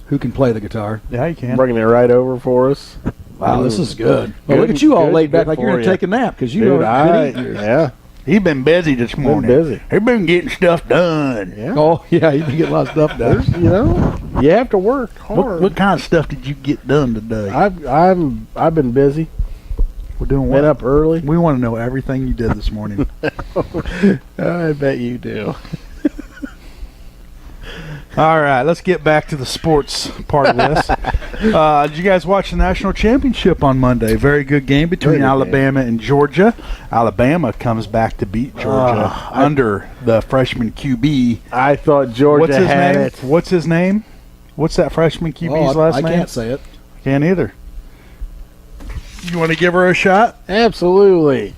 Speaker 2: who can play the guitar.
Speaker 1: Yeah, you can.
Speaker 3: Bringing it right over for us.
Speaker 2: Wow, this is good. Well,
Speaker 3: Good-
Speaker 2: look at you all
Speaker 3: good-
Speaker 2: laid back
Speaker 3: good
Speaker 2: like you're
Speaker 3: for
Speaker 2: going to
Speaker 3: you.
Speaker 2: take a nap because you
Speaker 3: Dude,
Speaker 2: know been eating.
Speaker 3: yeah.
Speaker 1: He's been busy this morning.
Speaker 3: busy.
Speaker 1: He's been getting stuff done.
Speaker 3: Yeah.
Speaker 2: Oh, yeah, you can get a lot of stuff done.
Speaker 3: You know, you have to work
Speaker 1: What,
Speaker 3: hard.
Speaker 1: what kind of stuff did you get done today?
Speaker 3: I've been busy.
Speaker 1: We're doing
Speaker 3: Been
Speaker 1: what?
Speaker 3: up early.
Speaker 1: We want to know everything you did this morning.
Speaker 3: I bet you do.
Speaker 1: All right, let's get back to the sports part of this. Did you guys watch the national championship on Monday? Very good game between
Speaker 3: Very good
Speaker 1: Alabama and Georgia. Alabama comes back to beat Georgia under the freshman QB.
Speaker 3: I thought Georgia
Speaker 1: What's his
Speaker 3: had
Speaker 1: name?
Speaker 3: it.
Speaker 1: What's his name? What's that freshman QB's
Speaker 2: Oh,
Speaker 1: last
Speaker 2: I
Speaker 1: name?
Speaker 2: can't say it.
Speaker 1: Can't either. You want to give her a shot?
Speaker 3: Absolutely.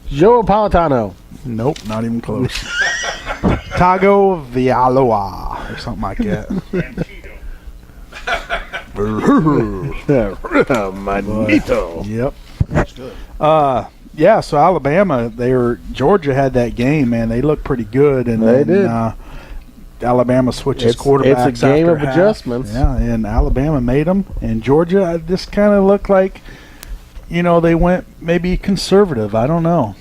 Speaker 3: Joe Napolitano.
Speaker 1: Nope, not even close. Tago Vialoa or something like that.
Speaker 3: Manito.
Speaker 1: Yep. That's good. Yeah, so Alabama, Georgia had that game, man. They looked pretty good, and
Speaker 3: They
Speaker 1: then,
Speaker 3: did.
Speaker 1: Alabama switches
Speaker 3: It's
Speaker 1: quarterbacks.
Speaker 3: a game
Speaker 1: after
Speaker 3: of
Speaker 1: half.
Speaker 3: adjustments.
Speaker 1: Yeah, and Alabama made them, and Georgia just kind of looked like, they went maybe conservative. I don't know.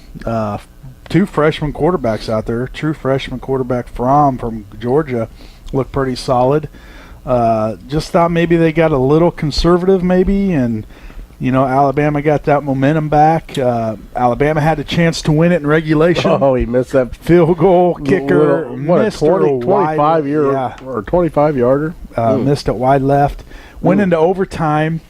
Speaker 1: Two freshman quarterbacks out there. True freshman quarterback from Georgia looked pretty solid. Just thought maybe they got a little conservative, maybe, and Alabama got that momentum back. Alabama had a chance to win it in regulation.
Speaker 3: Oh, he missed that
Speaker 1: Field goal kicker
Speaker 3: what a
Speaker 1: missed it
Speaker 3: 25 year
Speaker 1: yeah,
Speaker 3: or 25 yarder.
Speaker 1: missed it wide left. Went into overtime.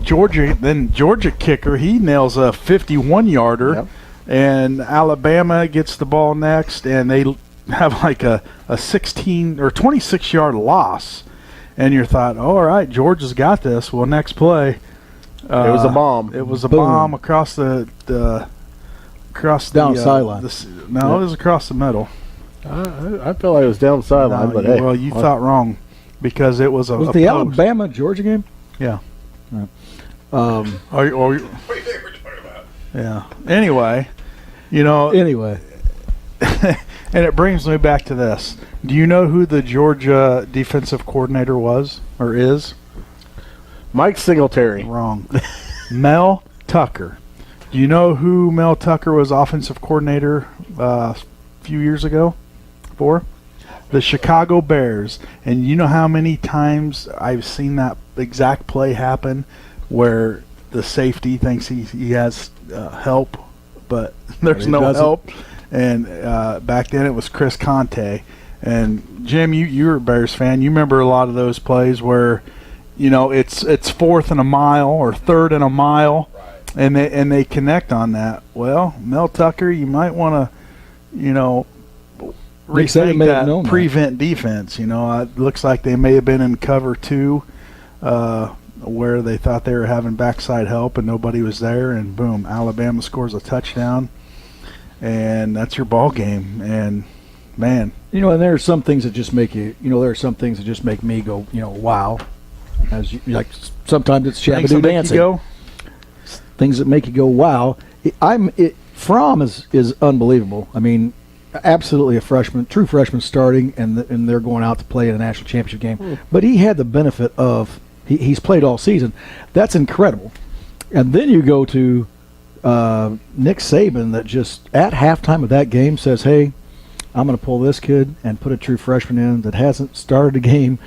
Speaker 1: Georgia kicker, he nails a 51-yarder.
Speaker 3: Yep.
Speaker 1: And Alabama gets the ball next, and they have like a 16 or 26-yard loss. And you thought, all right, Georgia's got this. Well, next play,
Speaker 3: It was a bomb.
Speaker 1: It was a
Speaker 2: Boom.
Speaker 1: bomb across the
Speaker 2: Down sideline.
Speaker 1: No, it was across the middle.
Speaker 3: I felt like it was down the sideline,
Speaker 1: No,
Speaker 3: but
Speaker 1: you-
Speaker 3: hey.
Speaker 1: well, you thought wrong because it was a
Speaker 2: Was
Speaker 1: a
Speaker 2: the
Speaker 1: post.
Speaker 2: Alabama Georgia game?
Speaker 1: Yeah.
Speaker 2: Um,
Speaker 1: Yeah. Anyway,
Speaker 2: anyway,
Speaker 1: and it brings me back to this. Do you know who the Georgia defensive coordinator was or is?
Speaker 3: Mike Singletary.
Speaker 1: Wrong. Mel Tucker. Do you know who Mel Tucker was offensive coordinator a few years ago for? The Chicago Bears. And you know how many times I've seen that exact play happen where the safety thinks he has help, but there's
Speaker 2: he
Speaker 1: no
Speaker 2: doesn't.
Speaker 1: help. And back then it was Chris Conte. And Jim, you're a Bears fan. You remember a lot of those plays where, it's fourth and a mile or third and a mile, and they connect on that. Well, Mel Tucker, you might want to,
Speaker 2: Nick Saban
Speaker 1: rethink
Speaker 2: may have
Speaker 1: that
Speaker 2: known that.
Speaker 1: prevent defense. It looks like they may have been in cover 2, where they thought they were having backside help and nobody was there, and boom, Alabama scores a touchdown, and that's your ball game. And man,
Speaker 2: and there are some things that just make you, there are some things that just make me go, wow. As you, like sometimes it's
Speaker 1: things that
Speaker 2: Shabadoo
Speaker 1: make you
Speaker 2: dancing.
Speaker 1: go.
Speaker 2: Things that make you go, wow. Fromm is unbelievable. I mean, absolutely a freshman, true freshman starting, and they're going out to play in a national championship game. But he had the benefit of he's played all season. That's incredible. And then you go to Nick Saban that just at halftime of that game says, hey, I'm going to pull this kid and put a true freshman in that hasn't started a game.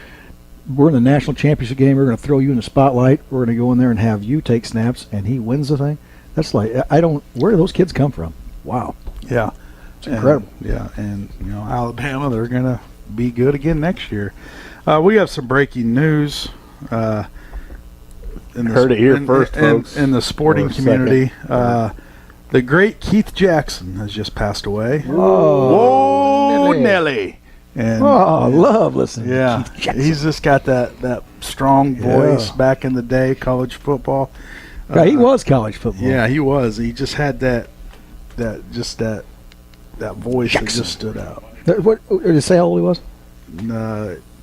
Speaker 2: We're in the national championship game. We're going to throw you in the spotlight. We're going to go in there and have you take snaps, and he wins the thing. That's like, where do those kids come from? Wow.
Speaker 1: Yeah.
Speaker 2: It's incredible.
Speaker 1: And Alabama, they're gonna be good again next year. We have some breaking news.
Speaker 3: Heard it here first, folks.
Speaker 1: In the sporting
Speaker 3: Or
Speaker 1: community,
Speaker 3: second.
Speaker 1: the great Keith Jackson has just passed away.
Speaker 2: Oh,
Speaker 1: Nelly! And
Speaker 2: I love listening.
Speaker 1: yeah,
Speaker 2: to Keith Jackson.
Speaker 1: he's just got that strong voice. Back in the day, college football.
Speaker 2: Yeah, he was college football.
Speaker 1: Yeah, he was. He just had that voice that just stood out.
Speaker 2: What did you say how old he was?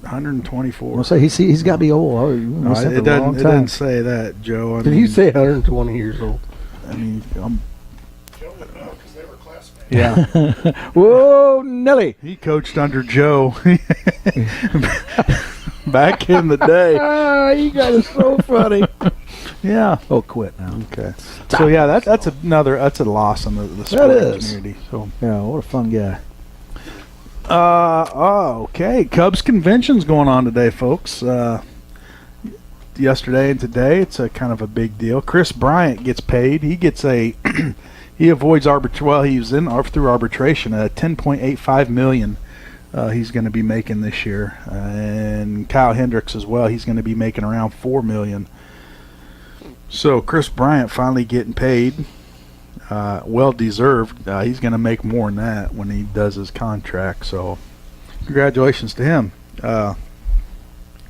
Speaker 1: 124.
Speaker 2: I'll say he's got to be old. Oh, you
Speaker 1: No,
Speaker 2: must have
Speaker 1: it
Speaker 2: a long
Speaker 1: doesn't. It
Speaker 2: time.
Speaker 1: doesn't say that, Joe. I
Speaker 3: Did
Speaker 1: mean,
Speaker 3: you say 120 years old?
Speaker 1: I mean,
Speaker 2: Yeah. Whoa, Nelly.
Speaker 1: he coached under Joe back in the day.
Speaker 2: You guys are so funny.
Speaker 1: Yeah.
Speaker 2: Oh, quit now.
Speaker 1: Okay. So yeah, that's a loss in the sporting community. So
Speaker 2: Yeah, what a fun guy.
Speaker 1: okay. Cubs convention's going on today, folks. Yesterday and today, it's a kind of a big deal. Chris Bryant gets paid. He gets he avoids arbitration. Well, he was through arbitration at $10.85 million. He's going to be making this year, and Kyle Hendricks as well. He's going to be making around $4 million. So Chris Bryant finally getting paid. Well deserved. He's going to make more than that when he does his contract. So, congratulations to him.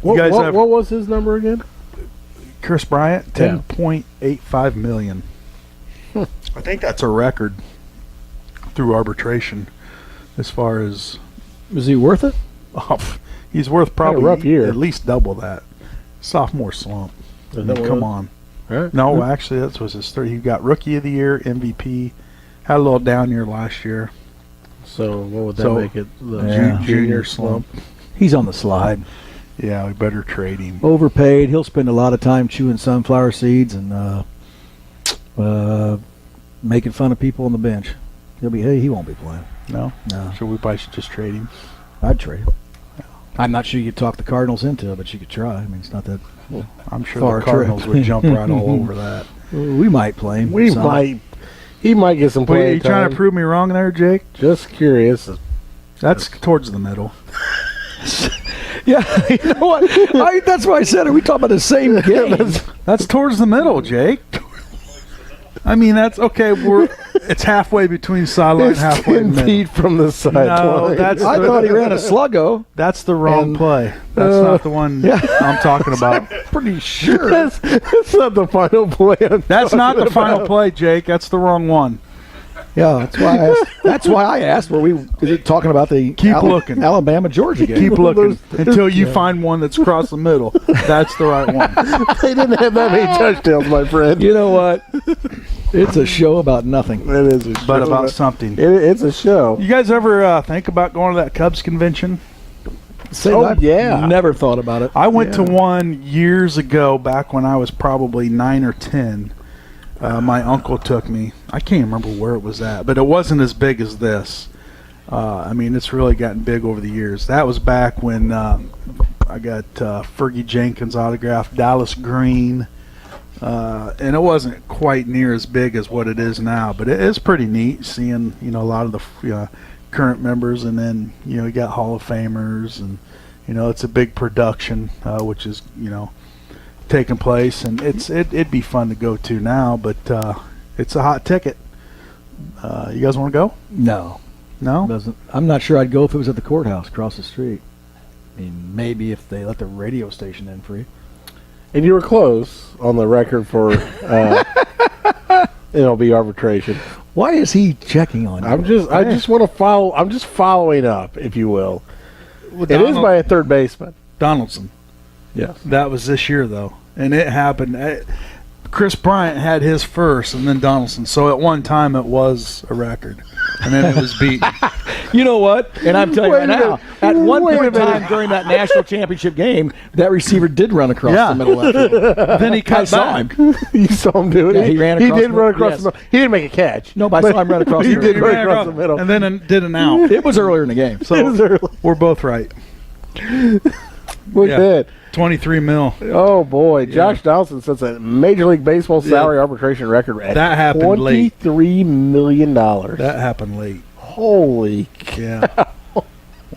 Speaker 3: What was his number again?
Speaker 1: Chris Bryant, $10.85 million. I think that's a record through arbitration. As far as
Speaker 2: Is he worth it?
Speaker 1: he's worth probably
Speaker 3: rough year.
Speaker 1: at least double that. Sophomore slump. I mean, come on.
Speaker 3: Right.
Speaker 1: No, actually, that was his third. He got Rookie of the Year, MVP. Had a little down year last year.
Speaker 3: So what would that make it? The
Speaker 2: Yeah.
Speaker 3: junior slump.
Speaker 2: He's on the slide.
Speaker 1: Yeah, we better trade him.
Speaker 2: Overpaid. He'll spend a lot of time chewing sunflower seeds and making fun of people on the bench. He won't be playing.
Speaker 1: No?
Speaker 2: No.
Speaker 1: So we probably should just trade him.
Speaker 2: I'd trade him. I'm not sure you could talk the Cardinals into it, but you could try. I mean, it's not that
Speaker 1: I'm sure
Speaker 2: far
Speaker 1: the Cardinals would jump right all over that.
Speaker 2: we might play him.
Speaker 3: We
Speaker 2: some.
Speaker 3: might. He might get some
Speaker 1: Wait, are
Speaker 3: playing
Speaker 1: you trying
Speaker 3: time.
Speaker 1: to prove me wrong there, Jake?
Speaker 3: Just curious.
Speaker 1: That's towards the middle.
Speaker 2: Yeah, you know what? That's why I said it. We talk about the same game.
Speaker 1: That's towards the middle, Jake. I mean, that's okay. It's halfway between sideline and
Speaker 3: It's
Speaker 1: halfway
Speaker 3: 10
Speaker 1: middle.
Speaker 3: feet from the sideline.
Speaker 1: that's
Speaker 2: I thought he ran a sluggo.
Speaker 1: That's the wrong
Speaker 2: And,
Speaker 1: play. That's not the one I'm talking about.
Speaker 2: Pretty sure.
Speaker 3: That's not the final play.
Speaker 1: That's not the final play, Jake. That's the wrong one.
Speaker 2: Yeah, that's why I asked. That's why I asked. Is it talking about the
Speaker 1: Looking.
Speaker 2: Alabama Georgia game?
Speaker 1: Keep looking until you find one that's across the middle. That's the right one.
Speaker 3: They didn't have that many touchdowns, my friend.
Speaker 2: You know what? It's a show about nothing.
Speaker 3: It is a show.
Speaker 1: But about something.
Speaker 3: It's a show.
Speaker 1: You guys ever think about going to that Cubs convention?
Speaker 3: Yeah.
Speaker 2: Never thought about it.
Speaker 1: I went to one years ago, back when I was probably 9 or 10. My uncle took me. I can't remember where it was at, but it wasn't as big as this. I mean, it's really gotten big over the years. That was back when I got Fergie Jenkins autograph, Dallas Green, and it wasn't quite near as big as what it is now. But it is pretty neat seeing a lot of the current members, and then you got Hall of Famers, and it's a big production, which is taking place, and it'd be fun to go to now, but it's a hot ticket. You guys want to go?
Speaker 2: No. I'm not sure I'd go if it was at the courthouse across the street. I mean, maybe if they let the radio station in free.
Speaker 3: And you were close on the record for MLB arbitration.
Speaker 2: Why is he checking on you?
Speaker 3: I just want to follow. I'm just following up, if you will. It is by a third baseman.
Speaker 1: Donaldson.
Speaker 3: Yes.
Speaker 1: That was this year, though, and it happened. Chris Bryant had his first, and then Donaldson. So at one time it was a record, and then it was beaten.
Speaker 2: You know what? And I'm telling you right now, at one
Speaker 3: Wait a
Speaker 2: point in
Speaker 3: minute.
Speaker 2: time during that national championship game, that receiver did run across the middle of that.
Speaker 1: Then he cut back.
Speaker 3: You saw him do it.
Speaker 2: Yeah, he ran across
Speaker 3: did
Speaker 2: the-
Speaker 3: run across
Speaker 2: yes.
Speaker 3: the middle. He didn't make a catch.
Speaker 2: No, but I saw him run across
Speaker 3: He
Speaker 2: the
Speaker 3: did
Speaker 2: middle.
Speaker 3: run across the middle.
Speaker 1: and then did an out.
Speaker 2: It was earlier in the game.
Speaker 3: It was
Speaker 1: So
Speaker 3: early.
Speaker 1: we're both right.
Speaker 3: Look at that.
Speaker 1: 23 mil.
Speaker 3: Oh boy, Josh Donaldson sets a Major League Baseball salary arbitration record at
Speaker 1: That happened late.
Speaker 3: $23 million.
Speaker 1: That happened late.
Speaker 3: Holy
Speaker 1: Yeah.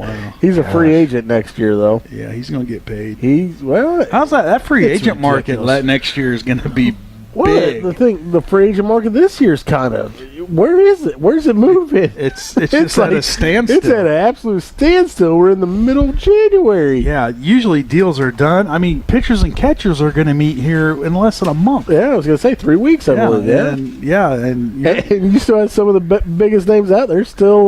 Speaker 1: Wow.
Speaker 3: He's a free agent next year, though.
Speaker 1: Yeah, he's going to get paid.
Speaker 3: Well,
Speaker 1: How's that? That free
Speaker 2: It's
Speaker 1: agent market
Speaker 2: ridiculous.
Speaker 1: next year is going to be
Speaker 3: well,
Speaker 1: big.
Speaker 3: the free agent market this year's kind of. Where is it? Where's it moving?
Speaker 1: It's just at a standstill.
Speaker 3: It's at an absolute standstill. We're in the middle of January.
Speaker 1: Yeah, usually deals are done. I mean, pitchers and catchers are going to meet here in less than a month.
Speaker 3: Yeah, I was gonna say 3 weeks. I believe.
Speaker 1: And
Speaker 3: And you still have some of the biggest names out there still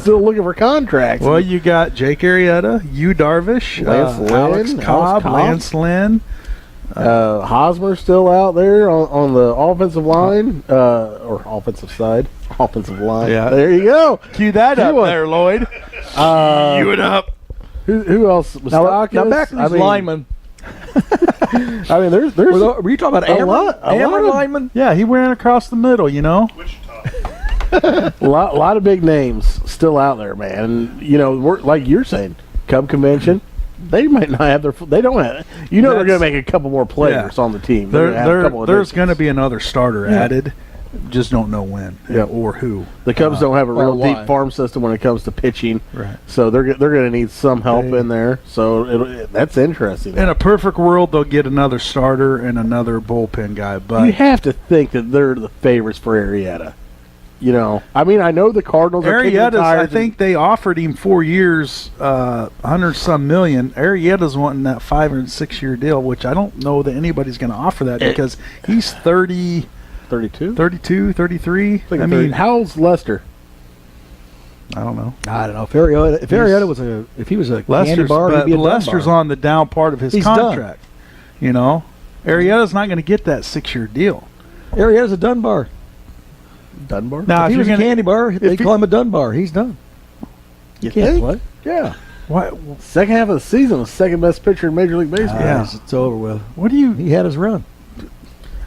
Speaker 3: looking for contracts.
Speaker 1: well, you got Jake Arrieta, Yu Darvish,
Speaker 3: Lance
Speaker 1: Alex
Speaker 3: Lynn,
Speaker 1: Cobb,
Speaker 3: Cobb.
Speaker 1: Lance Lynn.
Speaker 3: Hosmer's still out there on the offensive line or offensive side. Offensive line.
Speaker 1: Yeah.
Speaker 3: There you go.
Speaker 1: Cue that up
Speaker 3: one.
Speaker 1: there, Lloyd. Cue it up.
Speaker 3: Who else?
Speaker 2: Now
Speaker 3: Mustakas?
Speaker 2: back to these linemen.
Speaker 3: I mean, there's
Speaker 2: Were you talking about
Speaker 3: a
Speaker 2: Amber?
Speaker 3: lot
Speaker 2: Amber
Speaker 3: of-
Speaker 2: linemen?
Speaker 1: Yeah, he ran across the middle, you know.
Speaker 3: a lot of big names still out there, man. And, you know, we're, like you're saying, Cub Convention. They might not have they don't have. They're going to make a couple more players on the team. They're gonna have a couple of
Speaker 1: There's
Speaker 3: additions.
Speaker 1: going to be another starter added. Just don't know when or who.
Speaker 3: The Cubs don't have a real
Speaker 2: why.
Speaker 3: deep farm system when it comes to pitching,
Speaker 1: Right.
Speaker 3: so they're going to need some help in there. So that's interesting.
Speaker 1: In a perfect world, they'll get another starter and another bullpen guy.
Speaker 3: You
Speaker 1: But
Speaker 3: have to think that they're the favorites for Arrieta. You know, I mean, I know the Cardinals are kicking the
Speaker 1: Arrieta's, I
Speaker 3: tires
Speaker 1: think they offered him 4 years, 100-some million. Arrieta's wanting that 5 and 6 year deal, which I don't know that anybody's going to offer that because he's 30,
Speaker 3: 32.
Speaker 1: 32, 33. I mean,
Speaker 3: how's Lester?
Speaker 1: I don't know.
Speaker 2: I don't know. If Arrieta was if he was a candy
Speaker 1: Lester's,
Speaker 2: bar, he'd be a
Speaker 1: Lester's
Speaker 2: Dunbar.
Speaker 1: on the down part of his
Speaker 2: He's done.
Speaker 1: contract. You know, Arrieta's not going to get that 6 year deal.
Speaker 2: Arrieta's a Dunbar.
Speaker 3: Dunbar?
Speaker 1: Now,
Speaker 2: If he was a candy bar, they call him a Dunbar. He's done.
Speaker 3: You
Speaker 2: Can't
Speaker 3: think?
Speaker 2: play.
Speaker 3: Yeah.
Speaker 1: What?
Speaker 3: Second half of the season was second best pitcher in Major League Baseball.
Speaker 1: Yeah.
Speaker 2: It's over with.
Speaker 1: What do you?
Speaker 2: He had his run.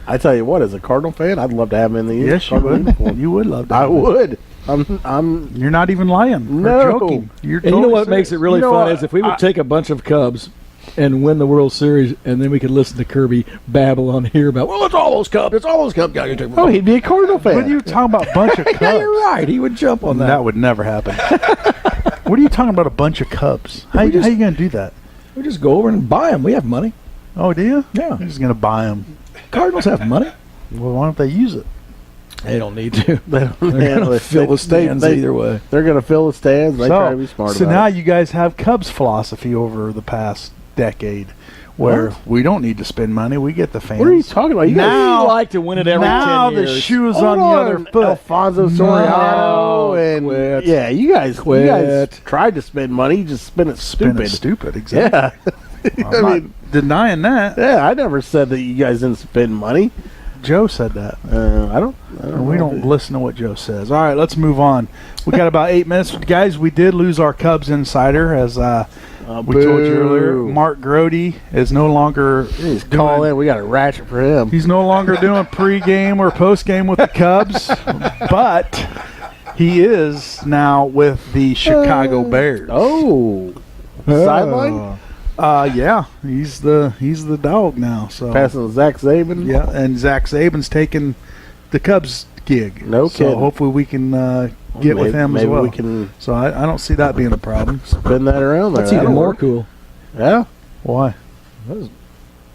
Speaker 3: I tell you what, as a Cardinal fan, I'd love to have him in the
Speaker 1: Yes, you
Speaker 3: Cardinal
Speaker 1: would.
Speaker 3: uniform.
Speaker 1: You would love that.
Speaker 3: I would. I'm
Speaker 1: You're not even lying.
Speaker 3: No.
Speaker 1: You're joking. You're
Speaker 2: And you know
Speaker 1: totally
Speaker 2: what makes it
Speaker 1: serious.
Speaker 2: really
Speaker 3: You know
Speaker 2: fun
Speaker 3: what?
Speaker 2: is if we would take a bunch of Cubs and win the World Series, and then we could listen to Kirby babble on here about, well, it's all those Cubs. It's all those Cubs.
Speaker 3: Oh, he'd be a Cardinal fan.
Speaker 1: What are you talking about? Bunch of Cubs?
Speaker 2: Yeah, you're right. He would jump on that.
Speaker 1: That would never happen. What are you talking about? A bunch of Cubs? How you going to do that?
Speaker 2: We just go over and buy them. We have money.
Speaker 1: Oh, do you?
Speaker 2: Yeah.
Speaker 1: You're just going to buy them.
Speaker 2: Cardinals have money.
Speaker 1: Well, why don't they use it?
Speaker 2: They don't need to.
Speaker 3: They're
Speaker 2: They're going to fill the stands either way.
Speaker 3: They're going to fill the stands. They try to be smart
Speaker 1: so
Speaker 3: about
Speaker 1: now
Speaker 3: it.
Speaker 1: you guys have Cubs philosophy over the past decade, where we don't need to spend money. We get the fans.
Speaker 3: What are you talking about? You guys
Speaker 1: Now-
Speaker 2: We like to win it every
Speaker 1: now
Speaker 2: 10
Speaker 1: the
Speaker 2: years.
Speaker 1: shoe's
Speaker 3: Hold
Speaker 1: on the other foot.
Speaker 3: Alfonso Soriano and
Speaker 2: quit.
Speaker 3: yeah, you guys
Speaker 2: Quit.
Speaker 3: tried to spend money. You just spent it
Speaker 1: Spin
Speaker 3: stupid.
Speaker 1: it stupid, exactly.
Speaker 3: Yeah,
Speaker 1: I'm not denying that.
Speaker 3: yeah. I never said that you guys didn't spend money.
Speaker 1: Joe said that.
Speaker 3: I don't.
Speaker 1: We don't listen to what Joe says. All right, let's move on. We got about 8 minutes. Guys, we did lose our Cubs insider, as we told you earlier. Mark Grody is no longer
Speaker 3: He's call in. We got a ratchet for him.
Speaker 1: He's no longer doing pregame or postgame with the Cubs, but he is now with the Chicago Bears.
Speaker 3: Oh, sideline
Speaker 1: Yeah, he's the dog now. So
Speaker 3: passing Zach Zabin.
Speaker 1: yeah, and Zach Zabin's taking the Cubs gig.
Speaker 3: No
Speaker 1: so
Speaker 3: kidding.
Speaker 1: hopefully we can get with him as
Speaker 3: maybe
Speaker 1: well.
Speaker 3: we can
Speaker 1: So I don't see that being a problem.
Speaker 3: spin that around there.
Speaker 2: That's even
Speaker 3: That'll
Speaker 2: more
Speaker 3: work.
Speaker 2: cool.
Speaker 3: Yeah,
Speaker 1: Why?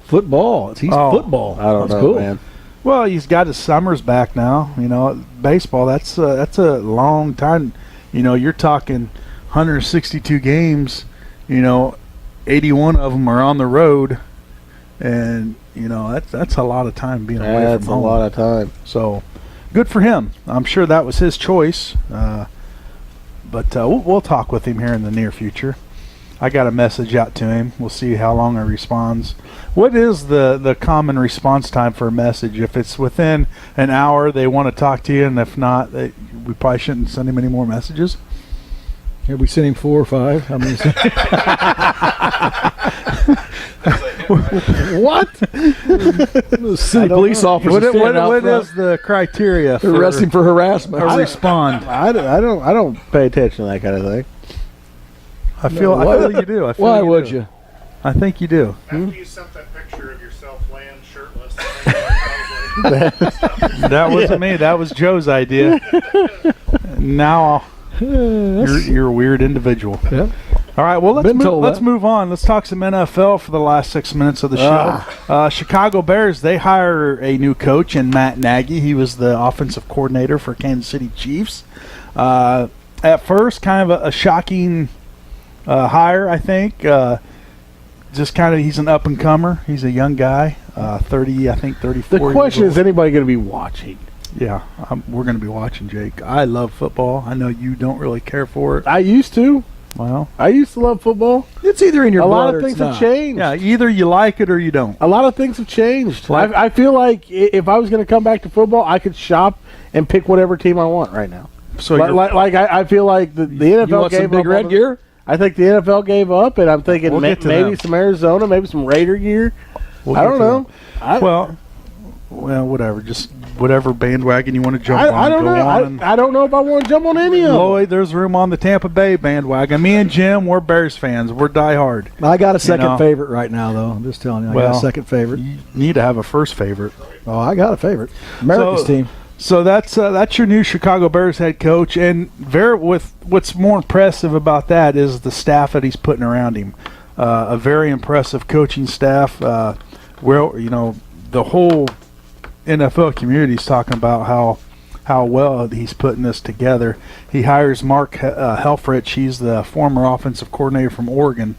Speaker 2: Football. He's football.
Speaker 3: I don't
Speaker 2: That's
Speaker 3: know,
Speaker 2: cool.
Speaker 3: man.
Speaker 1: Well, he's got his summers back now. You know, baseball. That's a long time. You know, you're talking 162 games. You know, 81 of them are on the road, and you know that's a lot of time being away
Speaker 3: That's
Speaker 1: from
Speaker 3: a
Speaker 1: home.
Speaker 3: lot of time.
Speaker 1: So, good for him. I'm sure that was his choice. But we'll talk with him here in the near future. I got a message out to him. We'll see how long he responds. What is the common response time for a message? If it's within an hour, they want to talk to you, and if not, we probably shouldn't send him any more messages.
Speaker 2: Here we sent him 4 or 5. How many?
Speaker 3: What?
Speaker 2: City police officers
Speaker 1: What
Speaker 2: standing out front.
Speaker 1: is the criteria
Speaker 2: They're
Speaker 1: for
Speaker 2: arresting him for harassment.
Speaker 1: a respond?
Speaker 3: I don't pay attention to that kind of thing.
Speaker 1: I feel you do. I feel
Speaker 2: Why
Speaker 1: you
Speaker 2: would
Speaker 1: do.
Speaker 2: you?
Speaker 1: I think you do.
Speaker 10: After you sent that picture of yourself laying shirtless,
Speaker 1: That wasn't me. That was Joe's idea. Now You're a weird individual.
Speaker 2: Yeah.
Speaker 1: All right, well,
Speaker 2: Been told
Speaker 1: let's
Speaker 2: that.
Speaker 1: move on. Let's talk some NFL for the last 6 minutes of the show. Chicago Bears, they hire a new coach in Matt Nagy. He was the offensive coordinator for Kansas City Chiefs. At first, kind of a shocking hire, I think. Just kind of, he's an up-and-comer. He's a young guy, 30, I think 34
Speaker 3: The question
Speaker 1: years
Speaker 3: is, anybody going to be watching?
Speaker 1: yeah, we're going to be watching, Jake. I love football. I know you don't really care for it.
Speaker 3: I used to.
Speaker 1: Well,
Speaker 3: I used to love football.
Speaker 2: It's either in your
Speaker 3: A
Speaker 2: blood
Speaker 3: lot
Speaker 2: or
Speaker 3: of things
Speaker 2: it's
Speaker 3: have
Speaker 2: not.
Speaker 3: changed.
Speaker 1: yeah, either you like it or you don't.
Speaker 3: A lot of things have changed.
Speaker 1: Like-
Speaker 3: I feel like if I was going to come back to football, I could shop and pick whatever team I want right now.
Speaker 1: So
Speaker 3: I feel like the
Speaker 2: You
Speaker 3: NFL
Speaker 2: want
Speaker 3: gave
Speaker 2: some big
Speaker 3: up
Speaker 2: red
Speaker 3: on
Speaker 2: gear?
Speaker 3: I think the NFL gave up, and I'm thinking
Speaker 1: We'll get to
Speaker 3: maybe
Speaker 1: them.
Speaker 3: some Arizona, maybe some Raider gear. I don't know.
Speaker 1: Well, whatever. Just whatever bandwagon you want to jump on.
Speaker 3: I don't
Speaker 1: go
Speaker 3: know.
Speaker 1: on.
Speaker 3: I don't know if I want to jump on any of them.
Speaker 1: Lloyd, there's room on the Tampa Bay bandwagon. Me and Jim, we're Bears fans. We're diehard.
Speaker 2: I got a second
Speaker 1: know.
Speaker 2: favorite right now, though. I'm just telling you. I got
Speaker 1: Well,
Speaker 2: a second favorite.
Speaker 1: You need to have a first favorite.
Speaker 2: Oh, I got a favorite. America's team.
Speaker 1: So that's your new Chicago Bears head coach, and what's more impressive about that is the staff that he's putting around him. A very impressive coaching staff. The whole NFL community is talking about how well he's putting this together. He hires Mark Helfrich. He's the former offensive coordinator from Oregon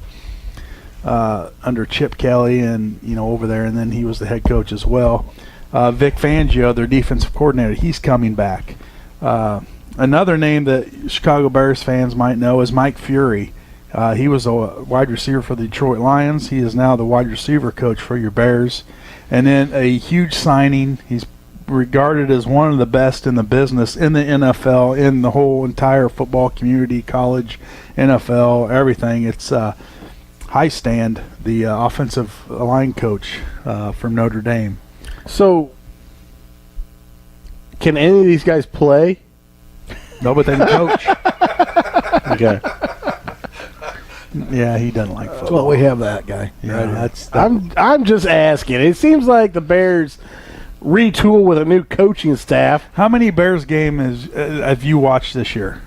Speaker 1: under Chip Kelly, and over there, and then he was the head coach as well. Vic Fangio, their defensive coordinator, he's coming back. Another name that Chicago Bears fans might know is Mike Fury. He was a wide receiver for the Detroit Lions. He is now the wide receiver coach for your Bears. And then a huge signing. He's regarded as one of the best in the business in the NFL, in the whole entire football community, college, NFL, everything. It's Highstand, the offensive line coach from Notre Dame.
Speaker 3: So, can any of these guys play?
Speaker 1: No, but they can coach.
Speaker 3: Okay.
Speaker 1: Yeah, he doesn't like football.
Speaker 2: Well, we have that guy.
Speaker 1: Yeah, that's
Speaker 3: I'm just asking. It seems like the Bears retool with a new coaching staff.
Speaker 1: How many Bears games have you watched this year?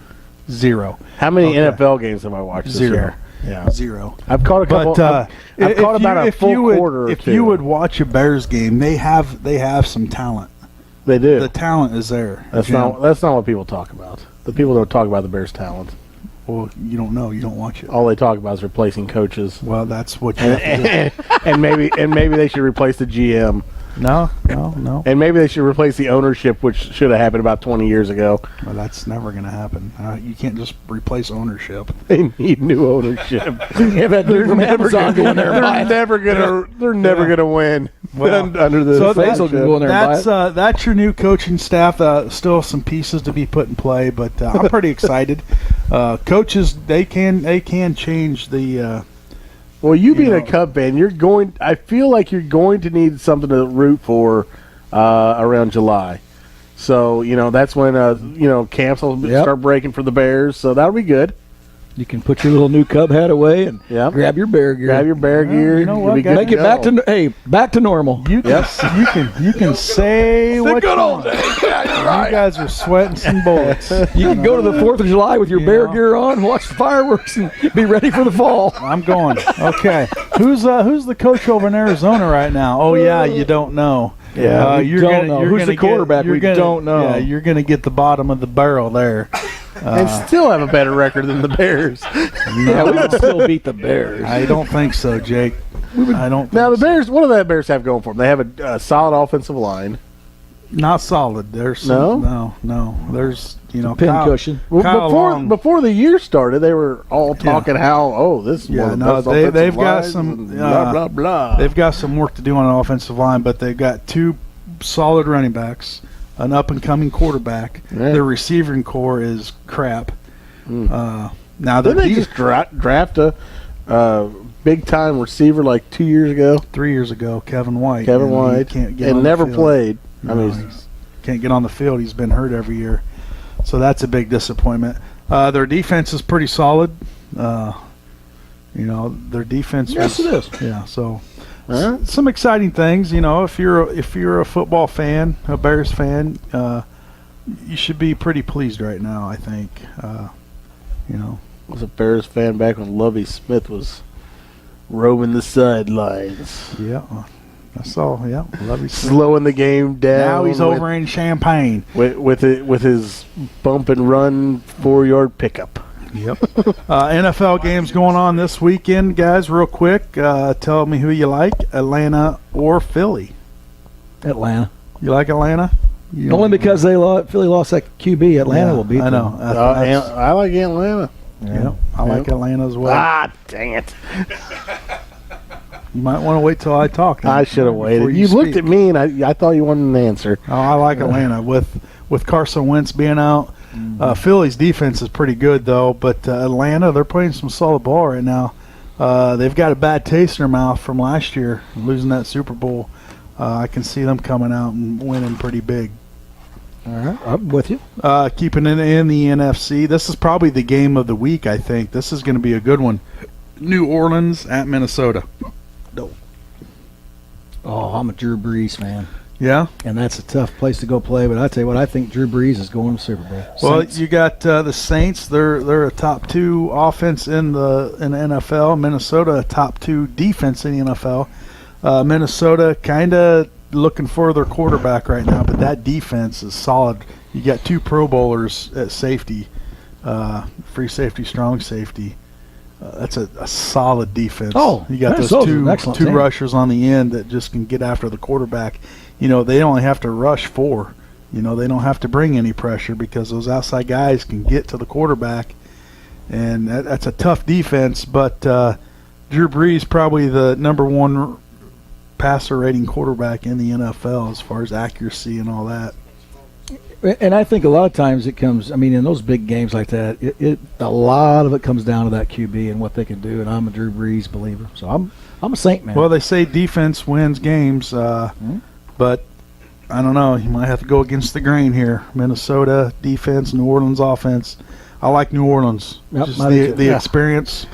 Speaker 1: 0.
Speaker 3: How many
Speaker 1: Okay.
Speaker 3: NFL games have I watched this
Speaker 1: 0.
Speaker 3: year? Yeah.
Speaker 1: 0.
Speaker 3: I've caught a couple.
Speaker 1: But
Speaker 3: I've caught about a full quarter or
Speaker 1: if
Speaker 3: two.
Speaker 1: you would watch a Bears game, they have some talent.
Speaker 3: They do.
Speaker 1: The talent is there.
Speaker 3: That's
Speaker 1: Jim.
Speaker 3: not what people talk about. The people don't talk about the Bears' talent.
Speaker 1: Well, you don't know. You don't watch it.
Speaker 3: All they talk about is replacing coaches.
Speaker 1: Well, that's what you have to do.
Speaker 3: and maybe they should replace the GM.
Speaker 1: No.
Speaker 3: And maybe they should replace the ownership, which should have happened about 20 years ago.
Speaker 1: Well, that's never going to happen. You can't just replace ownership.
Speaker 3: They need new ownership.
Speaker 2: Yeah, that dude from Amazon going there. and buy it.
Speaker 3: They're never gonna win under the
Speaker 1: So
Speaker 2: Faisal can go in there and buy it.
Speaker 1: That's your new coaching staff. Still some pieces to be put in play, but I'm pretty excited. Coaches, they can change the.
Speaker 3: Well, you being a
Speaker 1: know.
Speaker 3: Cub fan, I feel like you're going to need something to root for around July. So that's when camps will start breaking for the Bears. So that'll be good.
Speaker 2: You can put your little new Cub hat away and
Speaker 3: Yep.
Speaker 2: grab your Bear gear.
Speaker 3: Grab your Bear gear.
Speaker 1: you know
Speaker 3: You'll
Speaker 1: what,
Speaker 3: be
Speaker 1: guys?
Speaker 3: good
Speaker 2: Make it back to normal.
Speaker 1: You can say what you want. You guys are sweating some bullets.
Speaker 2: You can go to the 4th of July with your Bear gear on, watch the fireworks, and be ready for the fall.
Speaker 1: I'm going. Okay. Who's the coach over in Arizona right now? Oh yeah, you don't know.
Speaker 3: Yeah,
Speaker 2: we
Speaker 1: you're
Speaker 2: don't
Speaker 1: gonna,
Speaker 2: know.
Speaker 1: You're
Speaker 2: Who's
Speaker 1: gonna
Speaker 2: the quarterback?
Speaker 1: Get,
Speaker 2: We don't know.
Speaker 1: Yeah, you're gonna get the bottom of the barrel there.
Speaker 3: and still have a better record than the Bears.
Speaker 2: Yeah, we would still beat the Bears.
Speaker 1: I don't think so, Jake. I don't.
Speaker 3: Now
Speaker 1: think
Speaker 3: the Bears, what do the Bears have going for them? They have a solid offensive line.
Speaker 1: not solid. There's no. There's
Speaker 2: Pincushion.
Speaker 3: Well,
Speaker 1: Kyle Long.
Speaker 3: before the year started, they were all talking how this is one of the best offensive
Speaker 1: they've got
Speaker 3: lines
Speaker 1: some
Speaker 3: and blah blah blah.
Speaker 1: They've got some work to do on an offensive line, but they've got 2 solid running backs, an up and coming quarterback.
Speaker 3: Yeah.
Speaker 1: Their receiving core is crap. Now
Speaker 3: Didn't they just draft a big time receiver like 2 years ago?
Speaker 1: 3 years ago, Kevin White.
Speaker 3: Kevin
Speaker 1: and he
Speaker 3: White
Speaker 1: can't get
Speaker 3: and
Speaker 1: on the
Speaker 3: never
Speaker 1: field.
Speaker 3: played.
Speaker 1: No, he can't get on the field. He's been hurt every year, so that's a big disappointment. Their defense is pretty solid. Their defense.
Speaker 2: Yes, it is.
Speaker 1: Yeah, so
Speaker 3: Huh?
Speaker 1: some exciting things. If you're a football fan, a Bears fan, you should be pretty pleased right now. I think You know.
Speaker 3: I was a Bears fan back when Lovie Smith was roaming the sidelines.
Speaker 1: Yeah. I saw. Yeah. Love you.
Speaker 3: Slowing the game down.
Speaker 1: Now he's over in Champaign.
Speaker 3: With his bump and run 4-yard pickup.
Speaker 1: Yep. NFL games going on this weekend, guys. Real quick, tell me who you like, Atlanta or Philly.
Speaker 2: Atlanta.
Speaker 1: You like Atlanta? You
Speaker 2: Only because Philly lost that QB. Atlanta will beat them.
Speaker 1: I know.
Speaker 3: I like Atlanta.
Speaker 1: Yeah, I like Atlanta as well.
Speaker 3: Ah, dang it.
Speaker 1: You might want to wait till I talk.
Speaker 3: I should have waited. You looked at me, and I thought you wanted an answer.
Speaker 1: Oh, I like Atlanta. With Carson Wentz being out, Philly's defense is pretty good, though. But Atlanta, they're playing some solid ball right now. They've got a bad taste in their mouth from last year, losing that Super Bowl. I can see them coming out and winning pretty big.
Speaker 2: All right, I'm with you.
Speaker 1: Keeping it in the NFC, this is probably the game of the week, I think. This is going to be a good one. New Orleans at Minnesota.
Speaker 2: No. Oh, I'm a Drew Brees fan.
Speaker 1: Yeah?
Speaker 2: And that's a tough place to go play, but I tell you what, I think Drew Brees is going to the Super Bowl.
Speaker 1: Well,
Speaker 2: Saints.
Speaker 1: you got the Saints. They're a top 2 offense in the NFL. Minnesota, a top 2 defense in the NFL. Minnesota kind of looking for their quarterback right now, but that defense is solid. You got 2 Pro Bowlers at safety, free safety, strong safety. That's a solid defense.
Speaker 2: Oh,
Speaker 1: you got those two rushers on the end that just can get after the quarterback. You know, they only have to rush 4. You know, they don't have to bring any pressure because those outside guys can get to the quarterback, and that's a tough defense. But Drew Brees probably the number 1 passer rating quarterback in the NFL as far as accuracy and all that.
Speaker 2: And I think a lot of times it comes, I mean, in those big games like that, a lot of it comes down to that QB and what they can do, and I'm a Drew Brees believer. So I'm a Saint man.
Speaker 1: Well, they say defense wins games, but I don't know. You might have to go against the grain here. Minnesota defense, New Orleans offense. I like New Orleans.
Speaker 2: Yep,
Speaker 1: Just the experience.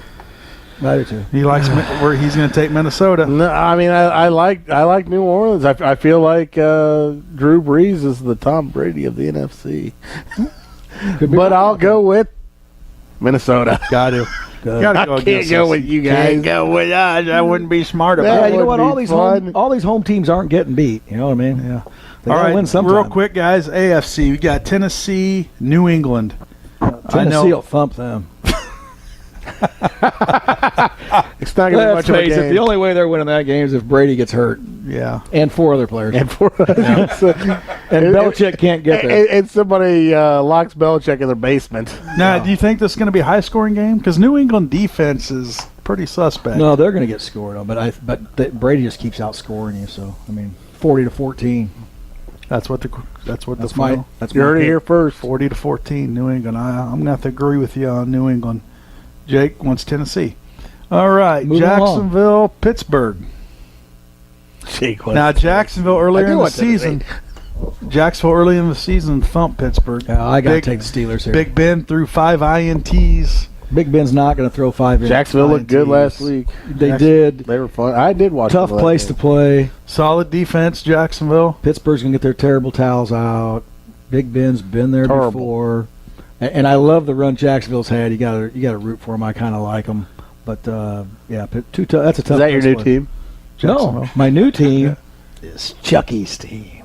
Speaker 2: I do too.
Speaker 1: He likes where he's going to take Minnesota.
Speaker 3: No, I mean I like New Orleans. I feel like Drew Brees is the Tom Brady of the NFC. But I'll go with Minnesota.
Speaker 1: Got to.
Speaker 3: I can't go with you guys.
Speaker 1: Can't go with us. I wouldn't be smart about
Speaker 2: Yeah,
Speaker 1: it.
Speaker 2: you know what? All these home teams aren't getting beat. You know what I mean?
Speaker 1: Yeah.
Speaker 2: They
Speaker 1: All
Speaker 2: gotta
Speaker 1: right,
Speaker 2: win sometime.
Speaker 1: real quick, guys. AFC. We got Tennessee, New England.
Speaker 2: Tennessee will thump them.
Speaker 3: It's not going to be much of a
Speaker 2: face
Speaker 3: game.
Speaker 2: it. The only way they're winning that game is if Brady gets hurt.
Speaker 1: Yeah.
Speaker 2: And 4 other players.
Speaker 3: And
Speaker 2: Belichick can't get there.
Speaker 3: And somebody locks Belichick in their basement.
Speaker 1: Now, do you think this is going to be a high-scoring game? Because New England defense is pretty suspect.
Speaker 2: No, they're going to get scored on, but Brady just keeps outscoring you. So I mean, 40-14.
Speaker 1: That's what the
Speaker 2: That's
Speaker 1: final.
Speaker 3: You heard it here first.
Speaker 1: 40-14, New England. I'm going to have to agree with you on New England. Jake wants Tennessee. All right,
Speaker 2: Moving
Speaker 1: Jacksonville, Pittsburgh.
Speaker 3: Jake wants
Speaker 1: Now, Jacksonville earlier in the season. Jacksonville early in the season thumped Pittsburgh.
Speaker 2: Yeah, I got to take the Steelers here.
Speaker 1: Big Ben threw 5 INTs.
Speaker 2: Big Ben's not going to throw 5 in.
Speaker 3: Jacksonville looked good last week.
Speaker 2: They did.
Speaker 3: They were fun. I did watch.
Speaker 2: Tough place to play.
Speaker 1: Solid defense, Jacksonville.
Speaker 2: Pittsburgh's going to get their terrible towels out. Big Ben's been there before. And I love the run Jacksonville's had. You got to root for them. I kind of like them. But yeah, that's a tough.
Speaker 3: Is that your new team?
Speaker 2: No, my new team is Chucky's team.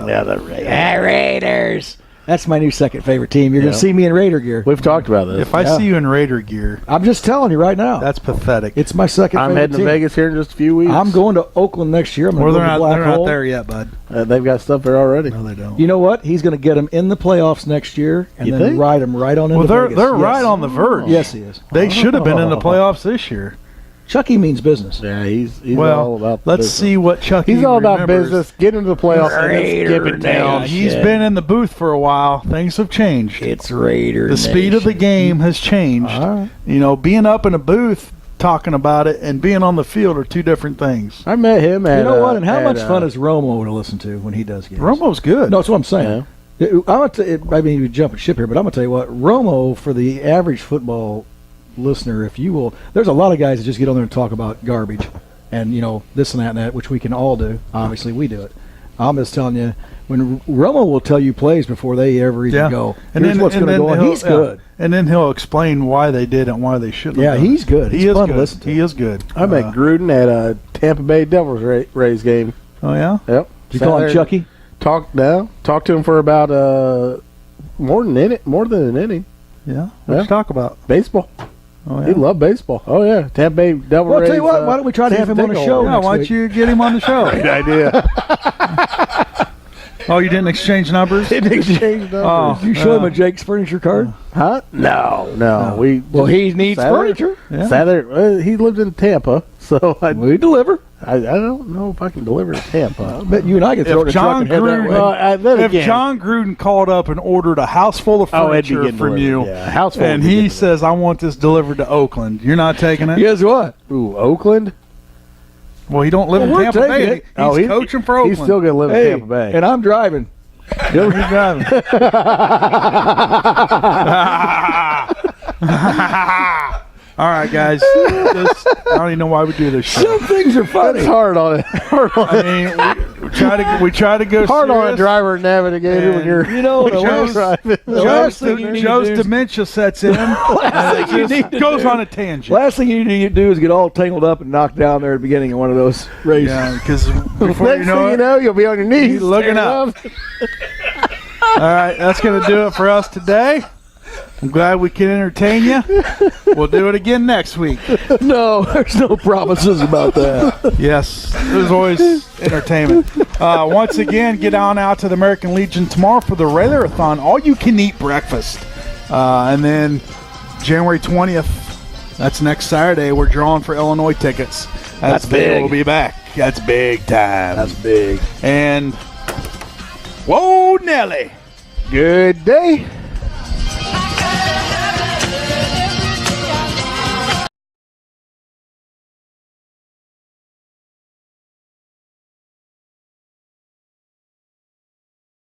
Speaker 3: Yeah, the Raiders.
Speaker 2: That's my new second favorite team. You're going to see me in Raider gear.
Speaker 3: We've talked about this.
Speaker 1: If I see you in Raider gear,
Speaker 2: I'm just telling you right now.
Speaker 1: that's pathetic.
Speaker 2: It's my second
Speaker 3: I'm
Speaker 2: favorite
Speaker 3: heading
Speaker 2: team.
Speaker 3: to Vegas here in just a few weeks.
Speaker 2: I'm going to Oakland next year. I'm
Speaker 1: Well,
Speaker 2: going
Speaker 1: they're
Speaker 2: to Black
Speaker 1: not
Speaker 2: Hole.
Speaker 1: there yet, bud.
Speaker 3: They've got stuff there already.
Speaker 1: No, they don't.
Speaker 2: You know what? He's going to get them in the playoffs next year and
Speaker 3: You
Speaker 2: then
Speaker 3: think?
Speaker 2: ride them right on into
Speaker 1: Well,
Speaker 2: Vegas.
Speaker 1: they're
Speaker 2: Yes.
Speaker 1: right on the verge.
Speaker 2: Yes, he is.
Speaker 1: They should have been in the playoffs this year.
Speaker 2: Chucky means business.
Speaker 3: Yeah, he's
Speaker 1: Well,
Speaker 3: all about
Speaker 1: let's
Speaker 3: business.
Speaker 1: see what Chucky
Speaker 3: He's all about
Speaker 1: remembers.
Speaker 3: business. Get into the playoffs and then skip it down.
Speaker 1: He's been in the booth for a while. Things have changed.
Speaker 2: It's Raider.
Speaker 1: The speed of the game has changed.
Speaker 3: Right.
Speaker 1: You know, being up in a booth talking about it and being on the field are two different things.
Speaker 3: I met him at.
Speaker 2: You know what? And how much fun is Romo to listen to when he does games?
Speaker 1: Romo's good.
Speaker 2: No, that's what I'm saying. I mean, you're jumping ship here, but I'm going to tell you what. Romo, for the average football listener, if you will, there's a lot of guys that just get on there and talk about garbage and, you know, this and that, which we can all do. Obviously, we do it. I'm just telling you, when Romo will tell you plays before they ever even go. Here's what's going to go on. He's good.
Speaker 1: And then he'll explain why they did it and why they shouldn't.
Speaker 2: Yeah,
Speaker 1: have done
Speaker 2: he's
Speaker 1: it.
Speaker 2: good. He's
Speaker 1: He is
Speaker 2: fun to
Speaker 1: good.
Speaker 2: listen to.
Speaker 1: He is good.
Speaker 3: I met Gruden at a Tampa Bay Devils Rays game.
Speaker 1: Oh yeah.
Speaker 3: Yep.
Speaker 2: Did you call him Chucky?
Speaker 3: Talked to him for about more than an inning.
Speaker 1: Yeah. What'd you talk about?
Speaker 3: Baseball.
Speaker 1: Oh
Speaker 3: He loved baseball. Oh yeah, Tampa Bay Devil
Speaker 2: Well, I'll
Speaker 3: Rays.
Speaker 2: tell you what. Why don't we try to have him on the show?
Speaker 1: Yeah,
Speaker 2: next
Speaker 1: why don't
Speaker 2: week?
Speaker 1: you get him on the show?
Speaker 3: Great idea.
Speaker 1: Oh, you didn't exchange numbers?
Speaker 3: Didn't exchange numbers.
Speaker 1: Oh,
Speaker 2: You show him a Jake's furniture card?
Speaker 3: Huh? No.
Speaker 2: He needs furniture.
Speaker 1: Yeah.
Speaker 3: Saturday, he lived in Tampa, so
Speaker 2: We deliver.
Speaker 3: I don't know if I can deliver to Tampa.
Speaker 2: I bet you and I can throw it in
Speaker 1: If
Speaker 2: a truck
Speaker 1: John
Speaker 2: and head that
Speaker 1: Gruden,
Speaker 2: way.
Speaker 1: if John Gruden called up and ordered a house full of
Speaker 3: it'd be
Speaker 1: furniture
Speaker 3: getting
Speaker 1: from
Speaker 3: delivered.
Speaker 1: you,
Speaker 3: Yeah, house full
Speaker 1: and
Speaker 3: would be
Speaker 1: he
Speaker 3: getting
Speaker 1: says, "I want this delivered to Oakland," you're not taking it.
Speaker 2: Guess what?
Speaker 3: Ooh, Oakland.
Speaker 1: Well, he don't live
Speaker 2: Well,
Speaker 1: in
Speaker 2: we're
Speaker 1: Tampa
Speaker 2: taking
Speaker 1: Bay.
Speaker 2: it.
Speaker 1: He's coaching for Oakland.
Speaker 3: He's still gonna live in
Speaker 2: Hey,
Speaker 3: Tampa Bay.
Speaker 2: and I'm driving.
Speaker 1: He's driving. All right, guys. I don't even know why we do this show.
Speaker 2: Some things are funny.
Speaker 3: It's hard on it.
Speaker 1: I mean, we try to go
Speaker 3: Hard on a
Speaker 1: serious.
Speaker 3: driver and navigator when
Speaker 1: And,
Speaker 3: you're
Speaker 2: You know, the
Speaker 1: Joe's-
Speaker 2: last,
Speaker 3: driving.
Speaker 2: the last thing you need
Speaker 1: Joe's
Speaker 2: to do is,
Speaker 1: dementia sets in. and it
Speaker 2: thing you
Speaker 1: just
Speaker 2: need to
Speaker 1: goes
Speaker 2: do-
Speaker 1: on a tangent.
Speaker 2: last thing you need to do is get all tangled up and knocked down there at the beginning of one of those races.
Speaker 1: Yeah, because before
Speaker 3: Next
Speaker 1: you know
Speaker 3: thing
Speaker 1: it,
Speaker 3: you know, you'll be on your knees
Speaker 1: You're looking
Speaker 3: staring
Speaker 1: up. All right, that's going to do it for us today. I'm glad we can entertain you. We'll do it again next week.
Speaker 2: No, there's no promises about that.
Speaker 1: Yes, there's always entertainment. Once again, get on out to the American Legion tomorrow for the RailerThon, all-you-can-eat breakfast. And then January 20th, that's next Saturday, we're drawing for Illinois tickets.
Speaker 2: That's big.
Speaker 1: We'll be back. That's big time.
Speaker 2: That's big.
Speaker 1: And, whoa, Nelly.
Speaker 3: Good day.